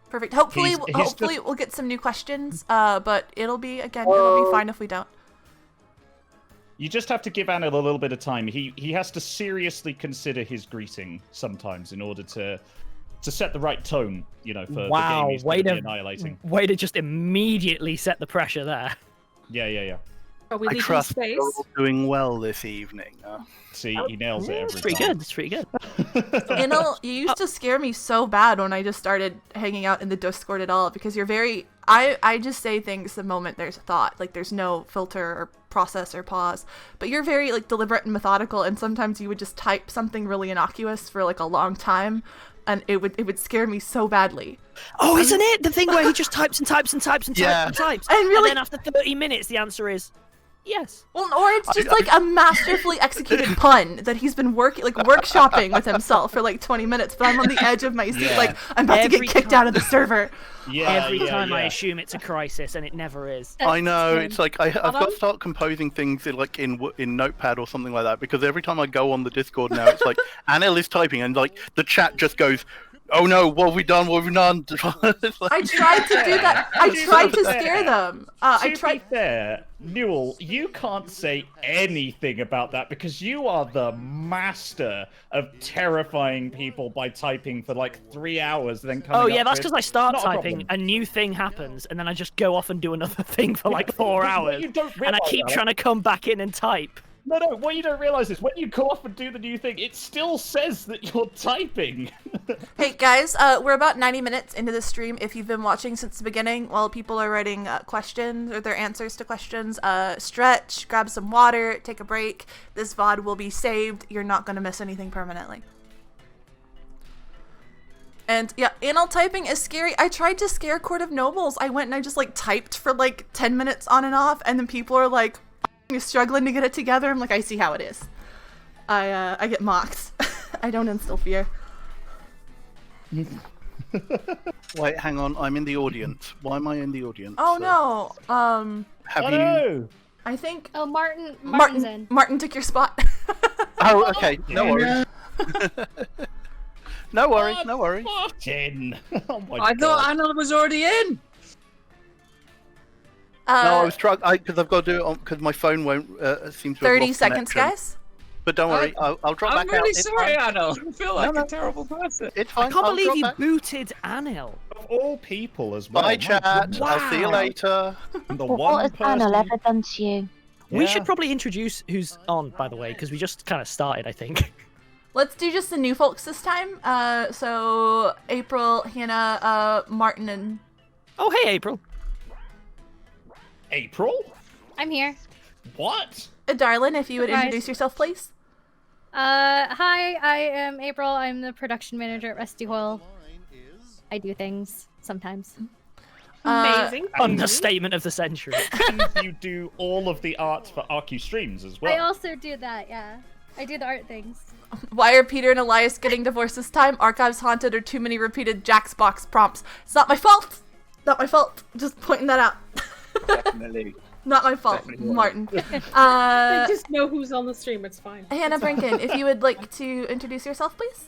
Perfect. Hopefully, we'll get some new questions. But it'll be fine if we don't. You just have to give Anil a little bit of time. He has to seriously consider his greeting sometimes in order to set the right tone, for the game he's going to be annihilating. Way to just immediately set the pressure there. Yeah. I trust you're all doing well this evening. See, he nails it every pretty time. good. It's pretty good. You used to scare me so bad when I just started hanging out in the Discord at all because you're very. I just say things the moment there's a thought, like there's no filter or process or pause. But you're very deliberate and methodical, and sometimes you would just type something really innocuous for a long time, and it would scare me so badly. Oh, isn't it the thing where he just types and types and types and types and types, and then after 30 minutes the answer is. Yes. Well, or it's just a masterfully executed pun that he's been workshopping with himself for 20 minutes, but I'm on the edge of my seat, I'm about to get kicked out of the server. Every time I assume it's a crisis, and it never is. I know, it's I've got to start composing things in Notepad or something like that, because every time I go on the Discord now, it's Anil is typing, and the chat just goes, oh no, what have we done? What have we done? I tried to do that. I tried to scare them. To be fair, Newell, you can't say anything about that because you are the master of terrifying people by typing for 3 hours, then coming. Oh yeah, that's because I start typing, a new thing happens, and then I just go off and do another thing for 4 hours, and I keep trying to come back in and type. No, what you don't realize is when you go off and do the new thing, it still says that you're typing. Hey guys, we're about 90 minutes into the stream. If you've been watching since the beginning, while people are writing questions or their answers to questions, stretch, grab some water, take a break. This VOD will be saved. You're not going to miss anything permanently. And yeah, anal typing is scary. I tried to scare Court of Nobles. I went and I just typed for 10 minutes on and off, and then people are you're struggling to get it together. I'm I see how it is. I get mocked. I don't instill fear. Wait, hang on. I'm in the audience. Why am I in the audience? Oh no. Have you? I think. Oh, Martin's in. Martin took your spot. Oh, okay. No worries. No worries. No worries. Martin. Oh my I thought Anna was already in. No, I was trying because I've got to do it on because my phone won't seem to. 30 seconds, guys. But don't worry, I'll drop back out. I'm really sorry, Anil. I feel like a terrible person. It's fine. I can't believe you booted Anil. Of all people as well. Bye, chat. Wow. I'll see you later. What has Anil ever done to you? We should probably introduce who's on, by the way, because we just kind of started, I think. Let's do just the new folks this time. So April, Hannah, Martin, and. Oh, hey, April. April? I'm here. What? Darlin, if you would introduce yourself, please. Hi, I am April. I'm the production manager at Rusty Quill. I do things sometimes. Amazing. Understatement of the century. And you do all of the art for Arcu streams as well. I also do that, yeah. I do the art things. Why are Peter and Elias getting divorced this time? Archives haunted or too many repeated Jackbox prompts. It's not my fault. Not my fault. Just pointing that out. Definitely. Not my fault, Definitely. Martin. They just know who's on the stream. It's fine. Hannah It's fine. Brankin, if you would like to introduce yourself, please.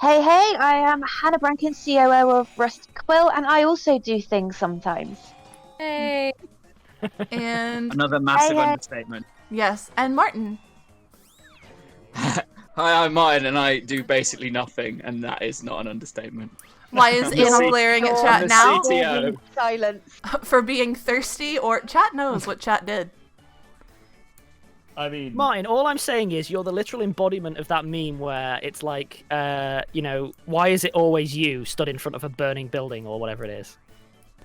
Hey, I am Hannah Brankin, COO of Rusty Quill, and I also do things sometimes. Hey. And Another massive Hey, hey. understatement. yes, and Martin. Hi, I'm Martin, and I do basically nothing, and that is not an understatement. Why is I'm the Anna C- glaring at I'm chat the now? CTO. Silence. For being thirsty, or chat knows what chat did. I mean, Martin, all I'm saying is you're the literal embodiment of that meme where it's like, you know, why is it always you stood in front of a burning building or whatever it is?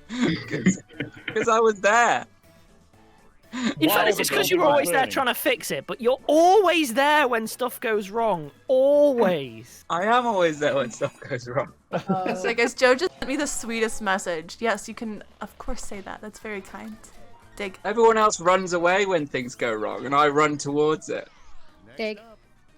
Because I was there. In fact, it's because you're always there trying to fix it, but you're always there when stuff goes wrong. Always. I am always there when stuff goes wrong. So guys, Joe just sent me the sweetest message. Yes, you can, of course, say that. That's very kind. Dig. Everyone else runs away when things go wrong, and I run towards it. Dig.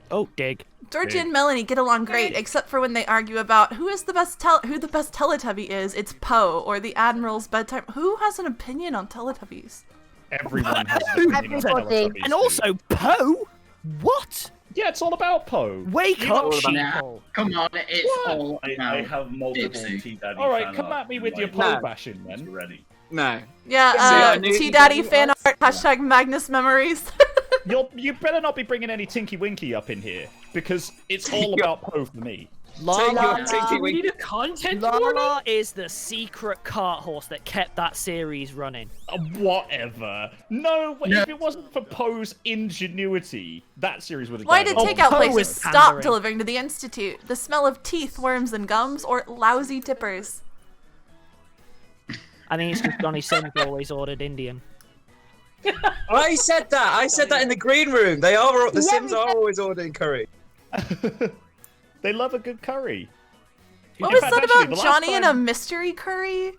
Oh, dig. Georgie and Melanie get along great, except for when they argue about who the best Teletubby is. It's Poe or the Admiral's bedtime. Who has an opinion on Teletubbies? Everyone has an opinion on Teletubbies, And also, Poe? What? Yeah, it's all about Poe. Wake up, Nah, sheeple. come on, it's all I about have multiple Dipsy. Tea Daddy All right, fan come art at me with your like, Poe No. bashing then. Ready. No. Yeah, I knew- T-Daddy fan art, hashtag Magnus memories. You better not be bringing any Tinky Winky up in here, because it's all about Poe for me. Lala, We need a content Lala warning? is the secret cart horse that kept that series running. Whatever. No, if it wasn't for Poe's ingenuity, that series would have Why died did out. takeout Poe places was stop pandering. delivering to the Institute? The smell of teeth, worms, and gums, or lousy tippers? I think it's just Johnny Sims always ordered Indian. I said that. I said that in the green room. They are. The Sims are always ordering curry. They love a good curry. What In was fact, that actually, about the last Johnny and a time- mystery curry?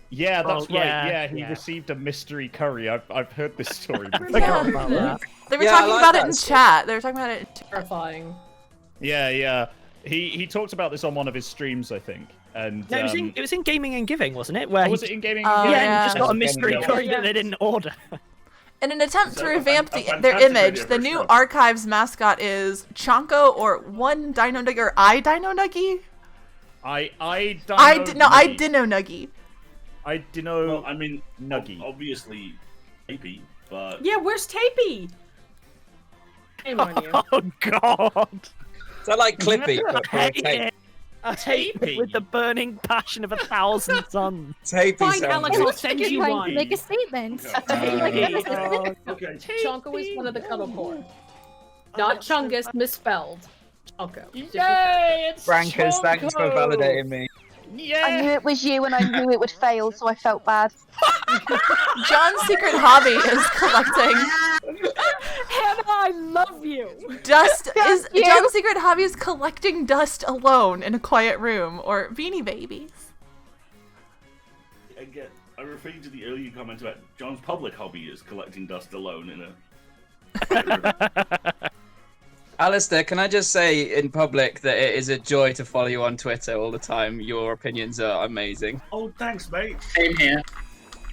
Yeah, that's Oh, right. yeah, Yeah, he yeah. received a mystery curry. I've heard this story. before. Yeah. They were Yeah, I talking like about it that in story. chat. They were talking about it in chat. Terrifying. Yeah. He talked about this on one of his streams, I think. And No, it was in Gaming and Giving, wasn't it? Where was he- it in Gaming? Oh, and Giving? yeah, yeah. and he just got a Gaming mystery and curry Giving. that they didn't order. In an attempt to So, revamp a their fantastic image, idea the for new stuff. Archives mascot is Chonko or one Dino Nuggy or I Dino Nuggy? I Dino Nuggy. I Dino Well, I mean, Nuggy. obviously, maybe, but Yeah, where's Tapey? Shame on you. Oh God! Is that like Clippy? I hate it. I hate it Tapey. with the burning passion of 1,000 suns. Tapey Fine, sounds Alex, good. we'll send You're you trying to one. make a statement. okay. Chonko is one of the cuddle core. Not Chungus, misspelled. Chonko. Yay! It's Brankers, thanks for Chonko! validating me. Yeah. I knew it was you and I knew it would fail, so I felt bad. John's secret hobby is collecting Hannah, I love you. dust. Thank you. John's secret hobby is collecting dust alone in a quiet room or Beanie Babies. Again, I'm referring to the earlier comment about John's public hobby is collecting dust alone in a. Alistair, can I just say in public that it is a joy to follow you on Twitter all the time. Your opinions are amazing. Oh, thanks, mate. Same here.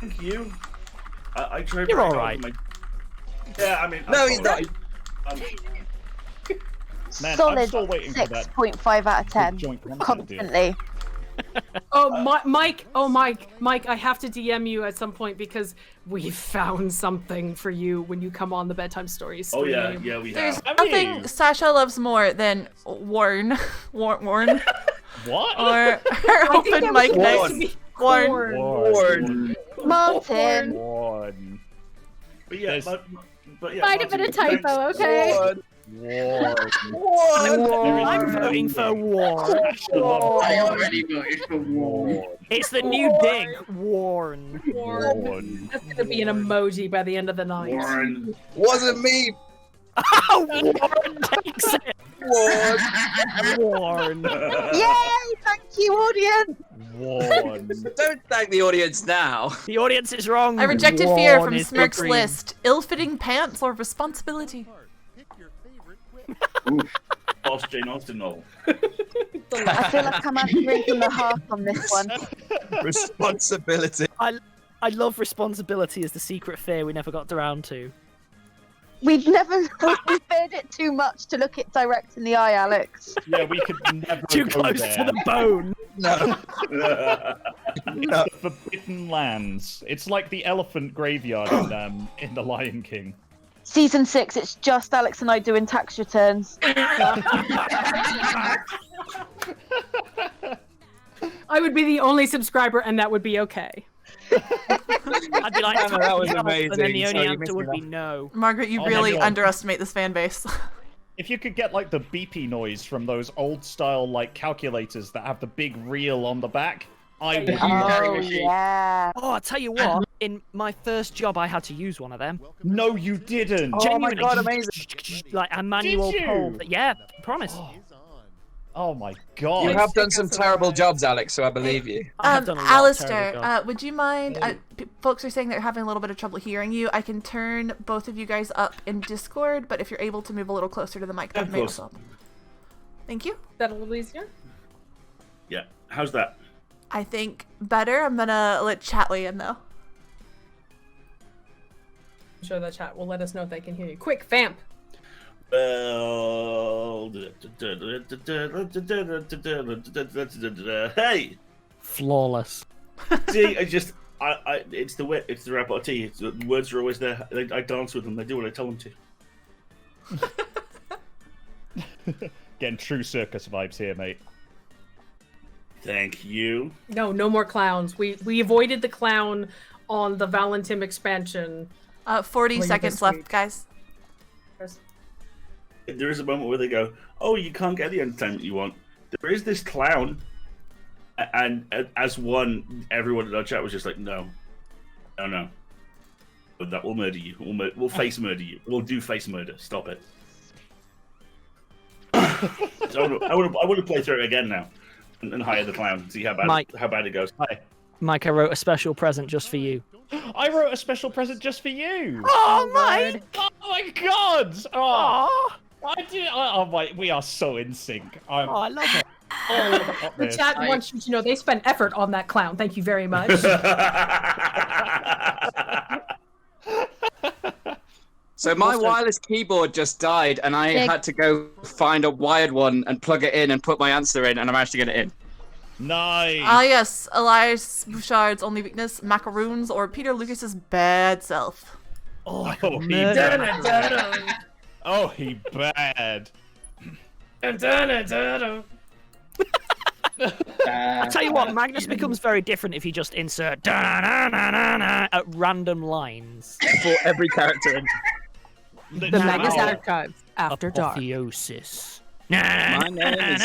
Thank you. I try. You're very all hard right. with Yeah, I mean. No, he's not. Man, I'm Solid still waiting for that 6.5 out of 10. joint content deal. Constantly. Oh, Mike, I have to DM you at some point because we found something for you when you come on the bedtime stories Oh stream. yeah, we There's have. nothing Sasha loves more than Warren. Warren. What? Or her open mic night. Warren. Warren. Martin. One. But yeah, There's- but yeah. Might have been a Martin, typo, thanks. okay? I'm voting for war. I already voted for war. It's the new dig. Warn. One. That's gonna be an emoji by the end of the night. Warren. Wasn't me. Warren takes it. Warn. Yay! Thank you, audience! One. Don't thank the audience now. The audience is wrong. I rejected fear Warn from is the Smirk's green. list. Ill-fitting pants or responsibility? Pick your favorite quip. whilst Jane Austen novel. I feel like I'm answering from the heart on this one. Responsibility. I love responsibility as the secret fear we never got around to. We've never we feared it too much to look it direct in the eye, Alex. Yeah, we could never Too go close there. to the bone. No. It's the Forbidden Lands. It's like the elephant graveyard in The Lion King. Season 6, it's just Alex and I doing tax returns. I would be the only subscriber, and that would be okay. I'd be like, Anna, that was and then amazing. the only Sorry, you answer missed would me be no. Margaret, you Oh, really hang on. underestimate this fan base. If you could get like the beepy noise from those old style like calculators that have the big reel on the back, I would. Oh, yeah. Oh, I'll tell you what. In my first job, I had to use one of them. No, you didn't. Oh my god, amazing! Like a manual Did you? poll. Yeah, promise. Oh my god. You have done some terrible jobs, Alex, so I believe you. I have done a lot of Alistair, terrible jobs. would you mind? Folks are saying they're having a little bit of trouble hearing you. I can turn both of you guys up in Discord, but if you're able to move a little closer to the mic, that may course. help. Thank you. Is that a little easier? Yeah. How's that? I think better. I'm gonna let chat weigh in though. I'm sure the chat will let us know if they can hear you. Quick, vamp. Well, hey, Flawless. see, it's the wit, it's the repartee. The words are always there. I dance with them. They do what I tell them to. Getting true circus vibes here, mate. Thank you. No more clowns. We avoided the clown on the Valentim expansion. 40 Well, seconds this left, week. guys. There is a moment where they go, "Oh, you can't get the entertainment you want." There is this clown, and as one, everyone in our chat was just like, "No, no, that will murder you. We'll face murder you. We'll do face murder. Stop it." So I want to play through it again now, and hire the clown and see how bad it goes. Hi. Mike, I wrote a special present just for you. I wrote a special present just for you. Oh, Mike! Oh my god! Oh, I did. Oh my, we are so in sync. I love it. The chat wants you to know they spent effort on that clown. Thank you very much. So my wireless keyboard just died, and I had to go find a wired one and plug it in and put my answer in, and I managed to get it in. Nice. Ah yes, Elias Bouchard's only weakness, macaroons, or Peter Lucas's bad self. Oh, he bad. Oh, he bad. I tell you what, Magnus becomes very different if you just insert da-na-na-na-na at random lines for every character. The Magnus Archives After Dark. Apotheosis. My name is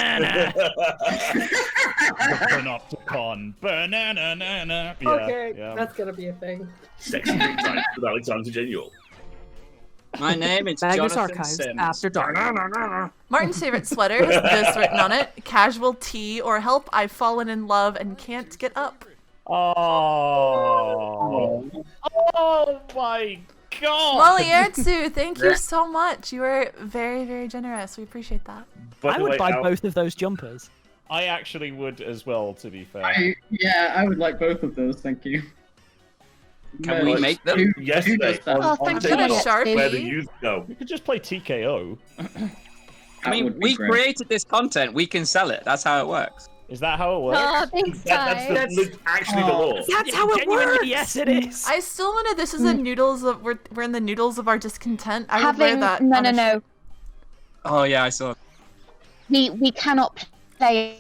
Panopticon. Banana. Okay, that's gonna be a thing. Sexy big time with Alexander Genuel. My name is Magnus Jonathan Archives Sims. After Dark. Martin's favorite sweater has this written on it: casual tea or help, I've fallen in love and can't get up. Oh. Oh my god. Molly Ertzu, thank you so much. You are very, very generous. We appreciate that. I would buy both of those jumpers. I actually would as well, to be fair. I would like both of those, thank you. Can we make them? Yesterday. Oh, thanks for the Sharpie. Where the youth go. You could just play TKO. I mean, we created this content. We can sell it. That's how it works. Is that how it works? Oh, thanks, That's actually the law. That's how it works. Yes, it is. I still want to. This is the noodles of. We're in the noodles of our discontent. I would wear Having that. no on a no no. Oh yeah, I saw. We cannot play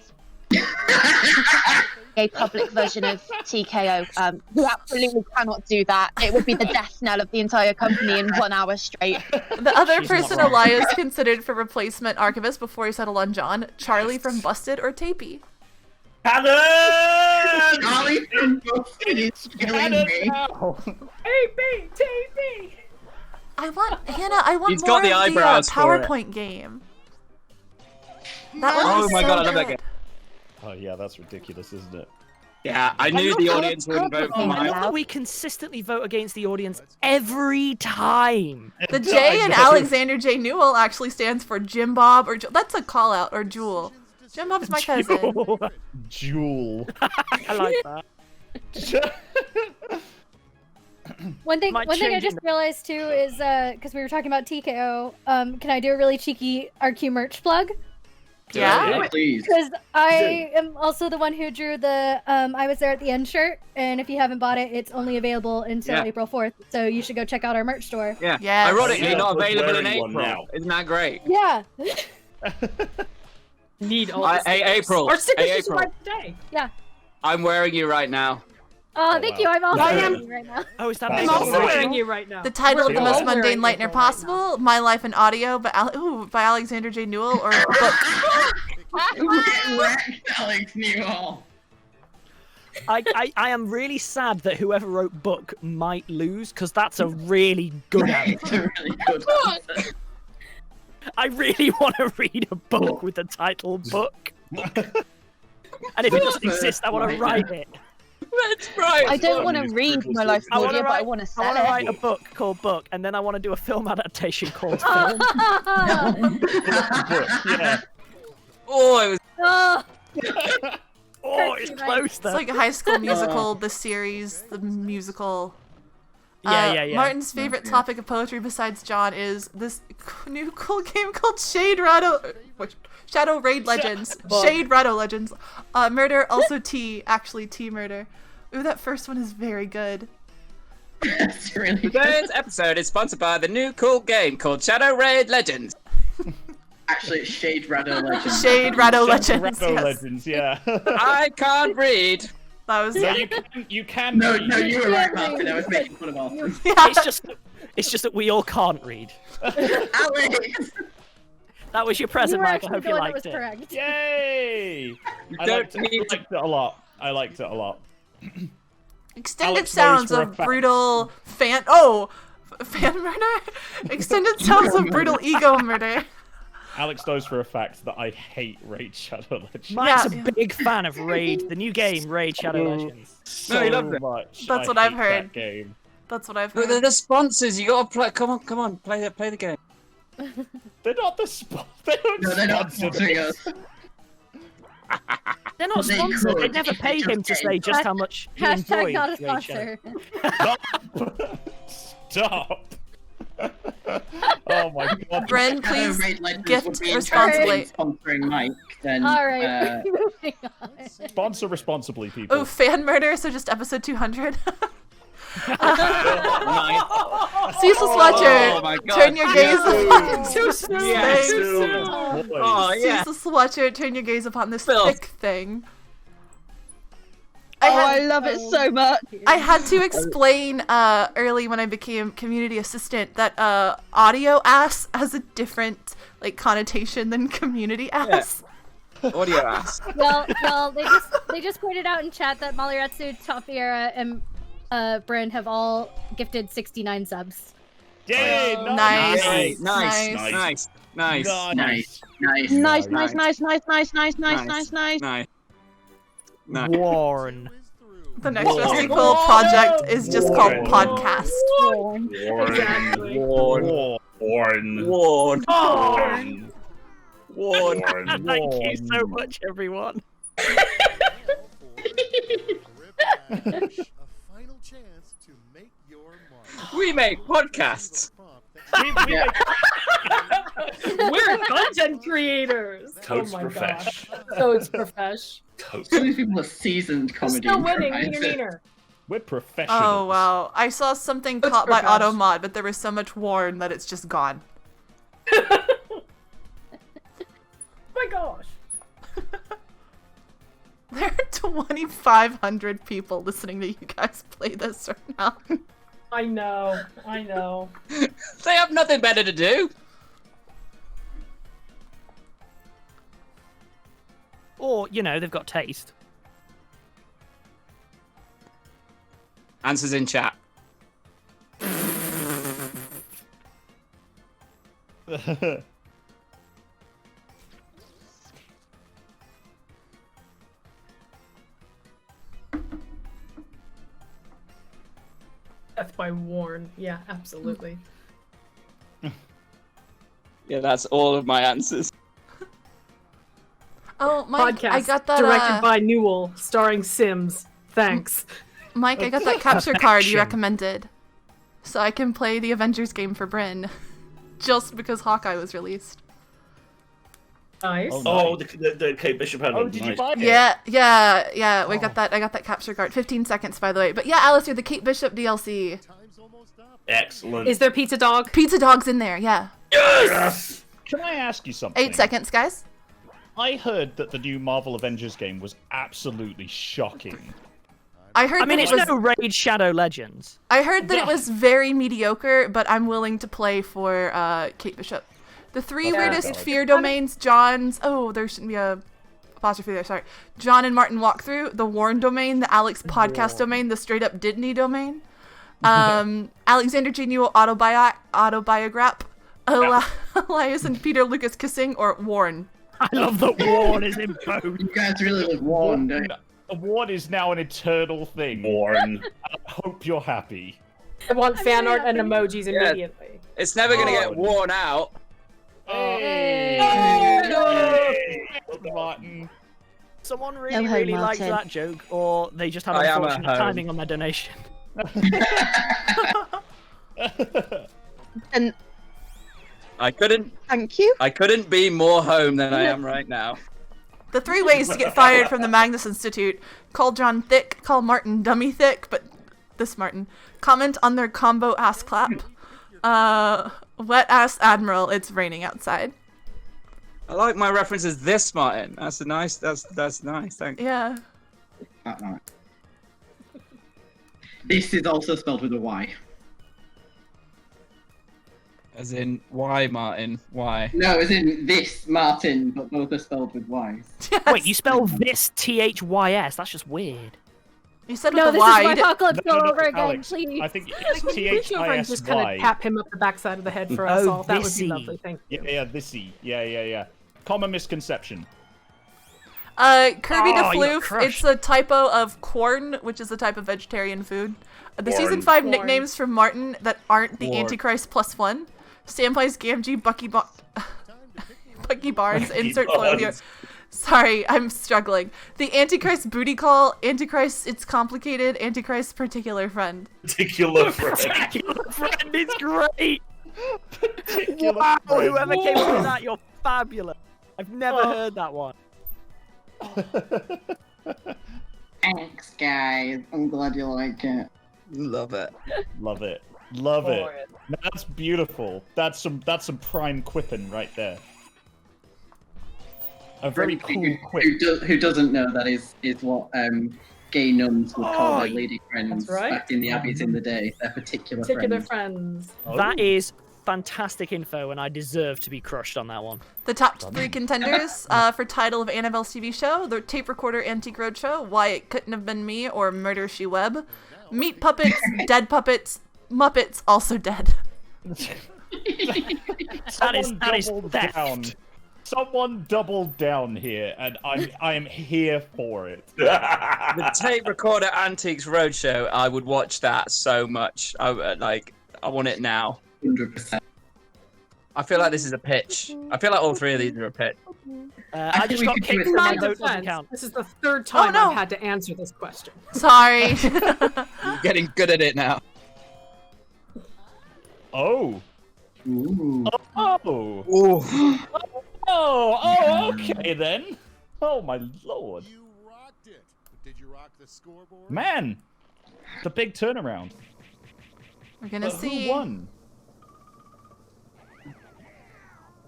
a public version of TKO. We absolutely cannot do that. It would be the death knell of the entire company in 1 hour straight. The other person Elias considered for replacement archivist before he settled on John, Charlie from Busted or Tapey. Hannah! Charlie from Busted is killing me. TP. I want Hannah. I want He's more got the of eyebrows for it. PowerPoint game. That would Oh be my so god, I love that good. game. Oh yeah, that's ridiculous, isn't it? Yeah, I knew the audience wouldn't vote for I mine. love that we consistently vote against the audience every time. The J in Alexander J. Newell actually stands for Jim Bob, or that's a call out, or Jewel. Jim Bob's my cousin. Jewel. I like that. One thing Might I change just it. realized too is because we were talking about TKO. Can I do a really cheeky RQ merch plug? Yeah. Please. Because I am also the one who drew the I was there at the end shirt, and if you haven't bought it, it's only available until Yeah. April 4th. So you should go check out our merch store. Yeah. Yes. Ironically, Yeah, not was available in wearing one April. now. Isn't that great? Yeah. Need all the Hey, stickers. April. Or stickers Hey, you April. survived today. Yeah. I'm wearing you right now. Oh, Oh, thank wow. you. I'm also I am- wearing right now. Oh, is that That's I'm Megan? also awesome. wearing you right now. The title of the We're most all mundane wearing Lightner April right possible, My Life in Audio, by Alexander J. Newell, or book. Alex Newell. I am really sad that whoever wrote book might lose, because that's a really good It's answer. a really good answer. I really want to read a book with the title book. And if it doesn't exist, I want to write it. That's right. I don't want to read my life I want audio, to but I write, want to I sell want to it. write a book called Book, and then I want to do a film adaptation called Film. Yeah. Oh, it was. Oh, Oh, it's close It's though. like High School Musical, the series, the musical. Yeah. Martin's favorite topic of poetry besides John is this new cool game called Shadow Raid Legends. Shade Rattle Legends. Murder, also T, actually T murder. Ooh, that first one is very good. That's really good. Today's episode is sponsored by the new cool game called Shadow Raid Legends. Actually, it's Shade Rado Legends. Shade Rattle Legends. Shadow Yes. Legends, yeah. I can't read. That was No, you can. No, read. no, you were right, Martin. I was making fun of Autumn. It's just that we all can't read. Alex! That was your you present, were Mike. I actually hope the you one that liked was it. correct. Yay! I don't liked it a lot. I liked it a lot. Extended Alex knows sounds for a of fact. brutal fan murder? Extended sounds of brutal ego murder. Alex knows for a fact that I hate Raid Shadow Legends. Mike's a big fan of Raid, the new game, Raid Shadow Legends. So he loves it. much. That's what I I've hate heard. That game. That's what I've But heard. they're the sponsors. You gotta play. Come on, play the game. They're not the They don't No, they're not sponsor sponsoring this. us. They're not They sponsored. They could. never pay him to say just how much he Hashtag enjoys not a Raid Shadow. sponsor. Stop. Oh my god. Bren, Shadow please Raid Legends gift would be responsibly. interested in sponsoring Mike, then. All right, moving on. Sponsor responsibly, people. Oh, fan murder, so just episode 200. Ceaseless Watcher, my God. turn your gaze upon Too soon. Yes. Too Dude, soon. boys. Oh yeah. Ceaseless Watcher, turn your gaze upon this Filth. thick thing. Oh, I love it so much. I had to explain early when I became community assistant that audio ass has a different like connotation than community ass. Audio ass. Well, y'all, they just pointed out in chat that Maliratsu, Tafiera, and Bren have all gifted 69 subs. Yay! Nice. Nice. Nice. Nice. Nice, nice. Nice, nice, nice, nice, nice, nice, nice, nice. Nice. Warren. The next Warren. Rusty Quill project is just called Podcast. Exactly. Warn. Warn. Thank you so much, everyone. A final chance to make your mark. We make podcasts. We're content creators. Totes Oh my profesh. gosh. So it's profesh. Some of these people are seasoned We're comedy. still winning. improvisers. Meaner. We're professionals. Oh wow! I saw something That's caught by profesh. Auto Mod, but there was so much worn that it's just gone. Oh my gosh. There are 2,500 people listening to you guys play this right now. I know. I know. They have nothing better to do. Or, you know, they've got taste. Answers in chat. by Warren. Yeah, absolutely. Yeah, that's all of my answers. Oh, Mike, Podcast I got that. directed by Newell, starring Sims. Thanks. Mike, I got that capture card you recommended, so I can play the Avengers game for Bryn, just because Hawkeye was released. Nice. Oh, the Kate Bishop had. Oh, did you buy it? Yeah. We got that. I got that capture card. 15 seconds, by the way. But yeah, Alistair, the Kate Bishop DLC. Excellent. Is there Pizza Dog? Pizza Dog's in there. Yeah. Yes. Can I ask you something? 8 seconds, guys. I heard that the new Marvel Avengers game was absolutely shocking. I heard mean, that it's it was no Raid Shadow Legends. I heard that it was very mediocre, but I'm willing to play for Kate Bishop. The three weirdest fear domains, John's... Oh, there shouldn't be a apostrophe there, sorry. John and Martin walkthrough, the Warren domain, the Alex podcast domain, the straight up Didney domain, Alexander J. Newell autobiograph, Elias and Peter Lucas kissing, or Warren. I love that Warren is in both. You guys really love Warren, don't you? Warren is now an eternal thing. Warren. I hope you're happy. I want fan art and emojis immediately. It's never gonna get worn out. Hey! No! Martin. Someone No really, hope, really liked Martin. that joke, or they just had I am at unfortunate home. timing on their donation. And I couldn't. thank you. I couldn't be more home than I am right now. The 3 ways to get fired from the Magnus Institute. Call John thick, call Martin dummy thick, but this Martin. Comment on their combo ass clap. Wet ass admiral, it's raining outside. I like my references this, Martin. That's a nice. That's nice. Thanks. Yeah. Alright. This is also spelled with a Y. As in, why, Martin? Why? No, as in this Martin, but both are spelled with Ys. Yes. Wait, you spell this THYS? That's just weird. You said No, with this a is Y. my you did- apocalypse No, all no, over again, Alex, please. I think Alex, it's would you reach over and just kind THISY. of tap him up the backside of the head for us Oh, all? That would be thisy. lovely, thank you. Yeah, thisy. Yeah. Common misconception. Kirby Oh, you got DeFloof, crushed. it's a typo of corn, which is a type of vegetarian food. The Corn. season 5 Corn. nicknames from Martin that aren't the Corn. Antichrist +1. Samwise Gamgee, Bucky Barnes, insert photo here. Sorry, I'm struggling. The Antichrist booty call, Antichrist it's complicated, Antichrist particular friend. Particular friend. Particular friend is great. Particular Wow, friend. whoever came up with that, you're fabulous. I've never heard that one. Thanks, guys. I'm glad you like it. Love it. Love it. Love it. That's beautiful. That's some prime quipping right there. A very cool quip. Who doesn't know that is what gay nuns would call Oh, their lady friends that's right. back in the abbeys in the day. Their particular friends. That is fantastic info, and I deserve to be crushed on that one. The top 3 contenders for title of Annabelle's TV show: The Tape Recorder Antique Roadshow, Why It Couldn't Have Been Me, or Murder She Web. Meat puppets, dead puppets, Muppets also dead. That is doubled theft. down. Someone doubled down here, and I am here for it. The Tape Recorder Antiques Roadshow. I would watch that so much. I want it now. 100%. I feel like this is a pitch. I feel like all 3 of these are a pitch. I just we got could do kicked it from from my My vote doesn't defense, count. this is the 3rd time no. I've had to answer this question. Sorry. You're getting good at it now. Oh. Ooh. Oh. Ooh. Oh, okay then. Oh my lord. You rocked it. But did you rock the scoreboard? Man, the big turnaround. We're gonna But see. who won?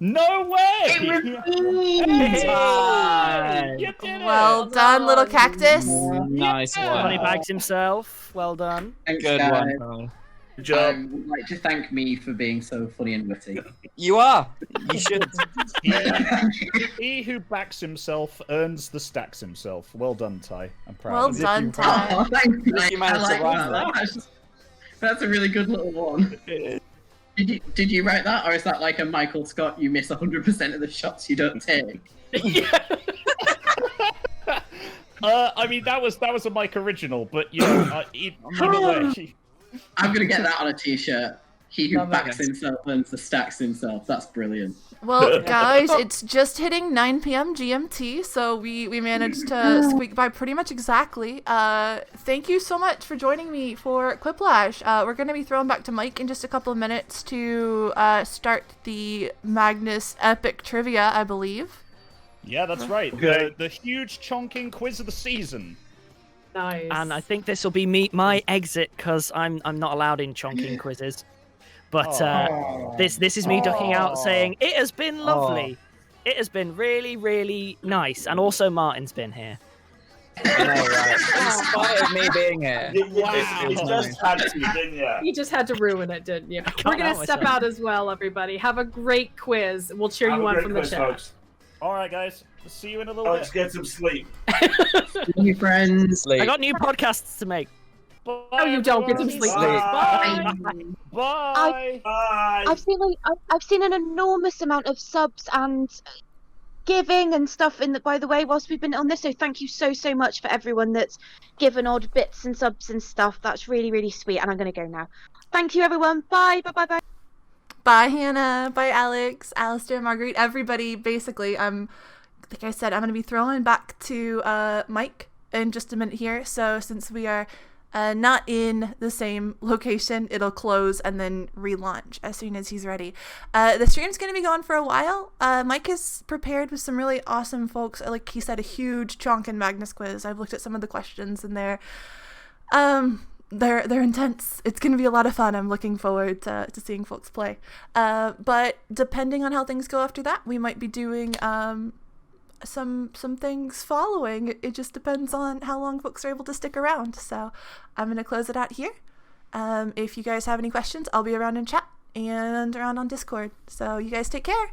No way! Time. You did it! Well done, little cactus. Nice Johnny one. bags himself. Well done. Thanks, Good guys. one. Carl. Good job. I would like to thank me for being so funny and witty. You are. You should. He who backs himself earns the stacks himself. Well done, Ty. I'm proud Well of you. done, Ty. Oh, thank you. You managed to I rhyme like that. That's a really good little one. Did you write that, or is that like a Michael Scott? You miss 100% of the shots you don't take. I mean, that was a Mike original, but you know, either way. I'm gonna get that on a t-shirt. He who No, backs Magnus. himself learns to stacks himself. That's brilliant. Well, guys, it's just hitting 9 p.m. GMT, so we managed to squeak by pretty much exactly. Thank you so much for joining me for Quiplash. We're going to be throwing back to Mike in just a couple of minutes to start the Magnus Epic Trivia, I believe. Yeah, that's right. Okay. The huge chonking quiz of the season. Nice. And I think this will be my exit because I'm not allowed in chonking quizzes. But this is me ducking out, saying it has been lovely. It has been really, really nice, and also Martin's been here. I know, right? In spite of me being here. Wow. You just had to, didn't you? You just had to ruin it, didn't you? We're going to step out as well, everybody. Have a great quiz. We'll cheer Have you a on great from the quiz, chat. folks. All right, guys. See you in a little Let's bit. get some sleep. You friends. I got new podcasts to make. No, you don't. Get some sleep. Bye. Bye. Bye. I've seen an enormous amount of subs and giving and stuff by the way whilst we've been on this. So thank you so much for everyone that's given odd bits and subs and stuff. That's really, really sweet. And I'm gonna go now. Thank you, everyone. Bye. Bye. Bye, Hannah. Bye, Alex, Alistair, Marguerite, everybody. Basically, like I said, I'm going to be throwing back to Mike in just a minute here. So since we are not in the same location, it'll close and then relaunch as soon as he's ready. The stream's going to be going for a while. Mike is prepared with some really awesome folks. Like he said, a huge chunk in Magnus quiz. I've looked at some of the questions and they're intense. It's going to be a lot of fun. I'm looking forward to seeing folks play. But depending on how things go after that, we might be doing some things following. It just depends on how long folks are able to stick around. So I'm going to close it out here. If you guys have any questions, I'll be around in chat and around on Discord. So you guys take care.